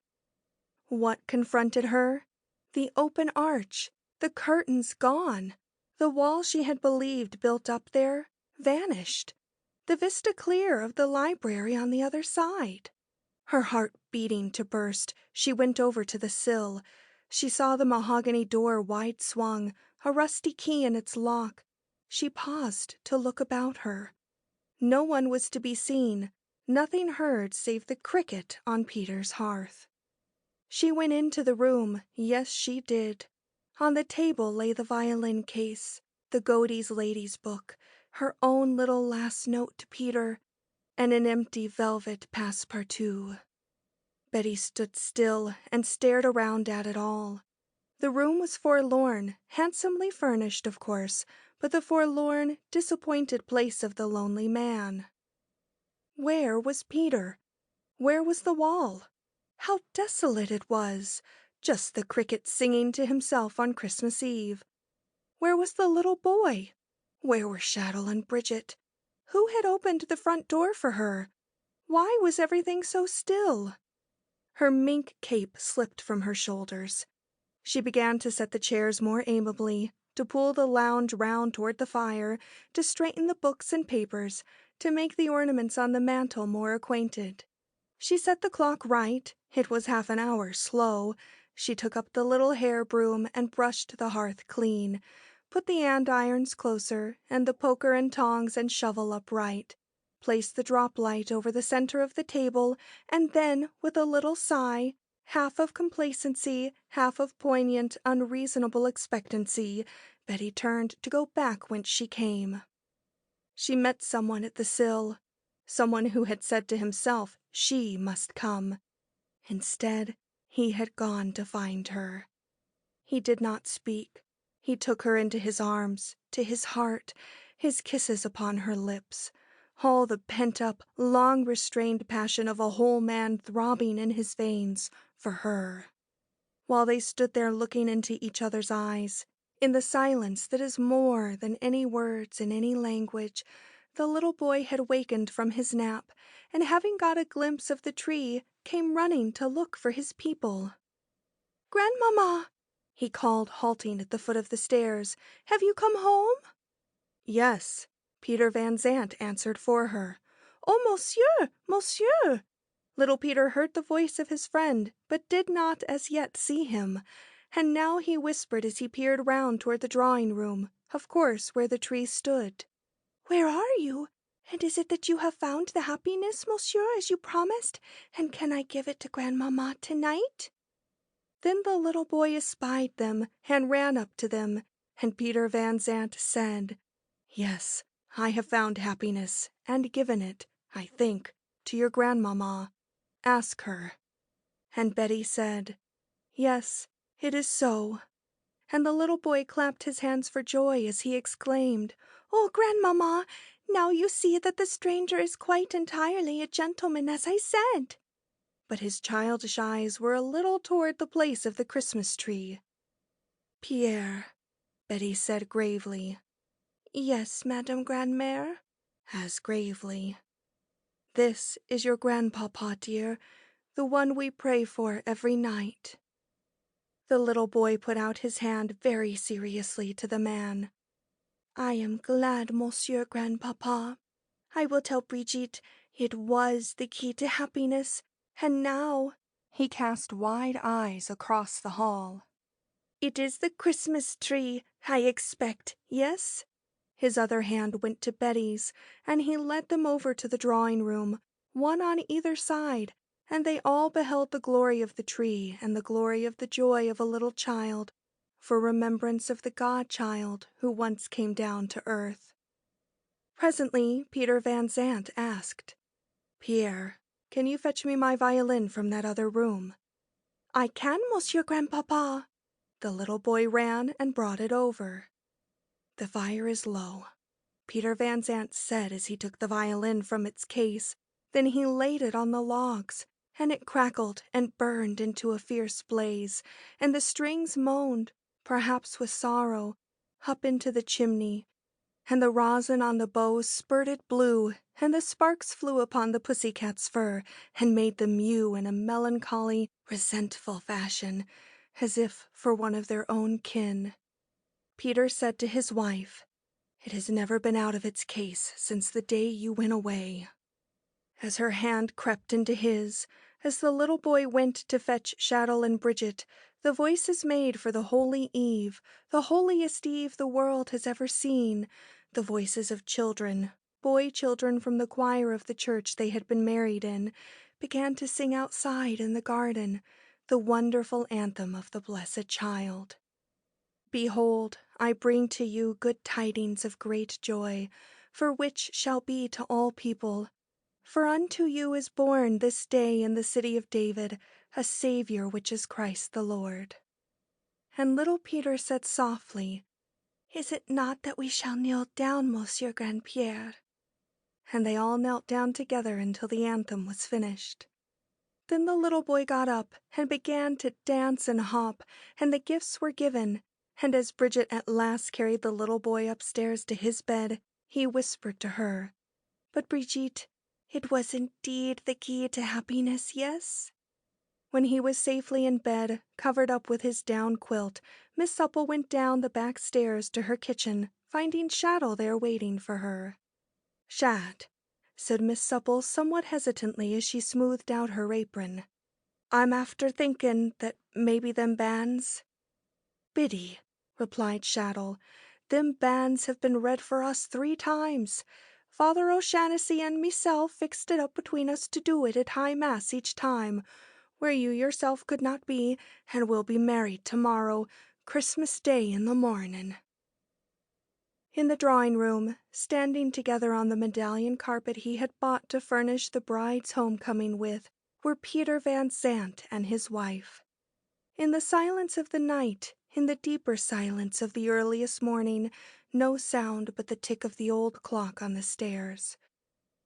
What confronted her? The open arch, the curtains gone, the wall she had believed built up there vanished, the vista clear of the library on the other side. Her heart beating to burst, she went over to the sill. She saw the mahogany door wide swung, a rusty key in its lock. She paused to look about her. No one was to be seen, nothing heard save the cricket on Peter's hearth. She went into the room, yes, she did. On the table lay the violin case, the Godey's Lady's Book, her own little last note to Peter, and an empty velvet passepartout. Betty stood still and stared around at it all. The room was forlorn, handsomely furnished, of course, but the forlorn, disappointed place of the lonely man. Where was Peter? Where was the wall? How desolate it was! Just the cricket singing to himself on Christmas Eve. Where was the little boy? Where were Shaddle and Bridget? Who had opened the front door for her? Why was everything so still? Her mink cape slipped from her shoulders. She began to set the chairs more amiably, to pull the lounge round toward the fire, to straighten the books and papers, to make the ornaments on the mantel more acquainted. She set the clock right. It was half an hour slow. She took up the little hair broom and brushed the hearth clean, put the andirons closer, and the poker and tongs and shovel upright, placed the drop light over the center of the table, and then, with a little sigh, half of complacency, half of poignant, unreasonable expectancy, Betty turned to go back whence she came. She met someone at the sill, someone who had said to himself she must come. Instead, he had gone to find her. He did not speak. He took her into his arms, to his heart, his kisses upon her lips, all the pent-up, long-restrained passion of a whole man throbbing in his veins for her. While they stood there looking into each other's eyes, in the silence that is more than any words in any language, the little boy had wakened from his nap, and having got a glimpse of the tree, came running to look for his people. "Grandmamma," he called, halting at the foot of the stairs, "have you come home?" "Yes," Peter Van Zandt answered for her. "Oh, monsieur, monsieur!" Little Peter heard the voice of his friend, but did not as yet see him, and now he whispered as he peered round toward the drawing-room, of course where the tree stood. "Where are you? And is it that you have found the happiness, monsieur, as you promised? And can I give it to Grandmamma tonight?" Then the little boy espied them and ran up to them, and Peter Van Zandt said, "Yes, I have found happiness, and given it, I think, to your Grandmamma. Ask her." And Betty said, "Yes, it is so." And the little boy clapped his hands for joy as he exclaimed, "Oh, Grandmamma, now you see that the stranger is quite entirely a gentleman, as I said." But his childish eyes were a little toward the place of the Christmas tree. "Pierre," Betty said gravely. "Yes, Madame Grandmère," as gravely. "This is your grandpapa, dear, the one we pray for every night." The little boy put out his hand very seriously to the man. "I am glad, Monsieur Grandpapa. I will tell Brigitte it was the key to happiness, and now—" He cast wide eyes across the hall. "It is the Christmas tree, I expect, yes?" His other hand went to Betty's, and he led them over to the drawing-room, one on either side, and they all beheld the glory of the tree and the glory of the joy of a little child, for remembrance of the God-child who once came down to earth. Presently Peter Van Zandt asked, "Pierre, can you fetch me my violin from that other room?" "I can, Monsieur Grandpapa." The little boy ran and brought it over. "The fire is low," Peter Van Zandt said as he took the violin from its case. Then he laid it on the logs, and it crackled and burned into a fierce blaze, and the strings moaned, perhaps with sorrow, up into the chimney, and the rosin on the bows spurted blue, and the sparks flew upon the pussycat's fur and made them mew in a melancholy, resentful fashion, as if for one of their own kin. Peter said to his wife, "It has never been out of its case since the day you went away." As her hand crept into his, as the little boy went to fetch Chattel and Bridget, the voices made for the holy eve, the holiest eve the world has ever seen, the voices of children, boy-children from the choir of the church they had been married in, began to sing outside in the garden, the wonderful anthem of the blessed child. "Behold, I bring to you good tidings of great joy, for which shall be to all people. For unto you is born this day in the city of David a Saviour, which is Christ the Lord." And little Peter said softly, "Is it not that we shall kneel down, Monsieur Grandpierre?" And they all knelt down together until the anthem was finished. Then the little boy got up and began to dance and hop, and the gifts were given, and as Bridget at last carried the little boy upstairs to his bed, he whispered to her, "But Brigitte, it was indeed the key to happiness, yes?" When he was safely in bed, covered up with his down quilt, Miss Supple went down the back stairs to her kitchen, finding Shaddle there waiting for her. "Shad," said Miss Supple somewhat hesitantly as she smoothed out her apron, "I'm after thinking that maybe them banns—" "Biddy," replied Shaddle, "them banns have been read for us 3 times. Father O'Shaughnessy and meself fixed it up between us to do it at High Mass each time, where you yourself could not be, and we'll be married tomorrow, Christmas Day in the morning." In the drawing-room, standing together on the medallion carpet he had bought to furnish the bride's homecoming with, were Peter Van Zandt and his wife. In the silence of the night, in the deeper silence of the earliest morning, no sound but the tick of the old clock on the stairs.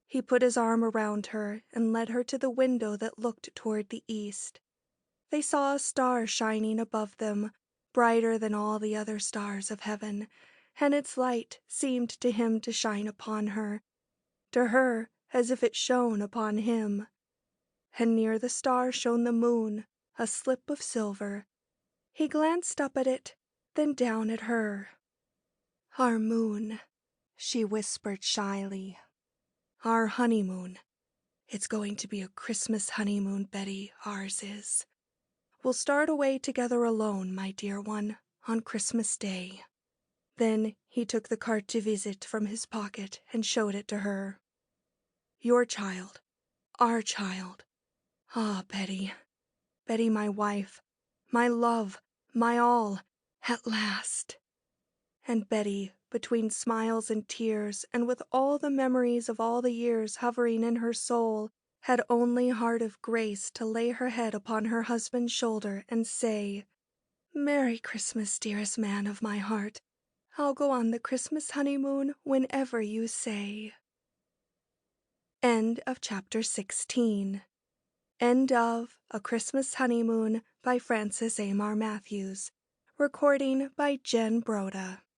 He put his arm around her and led her to the window that looked toward the east. They saw a star shining above them, brighter than all the other stars of heaven, and its light seemed to him to shine upon her, to her as if it shone upon him. And near the star shone the moon, a slip of silver. He glanced up at it, then down at her. "Our moon," she whispered shyly. "Our honeymoon. It's going to be a Christmas honeymoon, Betty, ours is. We'll start away together alone, my dear one, on Christmas Day." Then he took the carte de visite from his pocket and showed it to her. "Your child, our child. Ah, Betty, Betty, my wife, my love, my all, at last." And Betty, between smiles and tears, and with all the memories of all the years hovering in her soul, had only heart of grace to lay her head upon her husband's shoulder and say, "Merry Christmas, dearest man of my heart. I'll go on the Christmas honeymoon whenever you say." End of chapter 16. End of A Christmas Honeymoon by Frances Aymar Mathews. Recording by Jen Broda.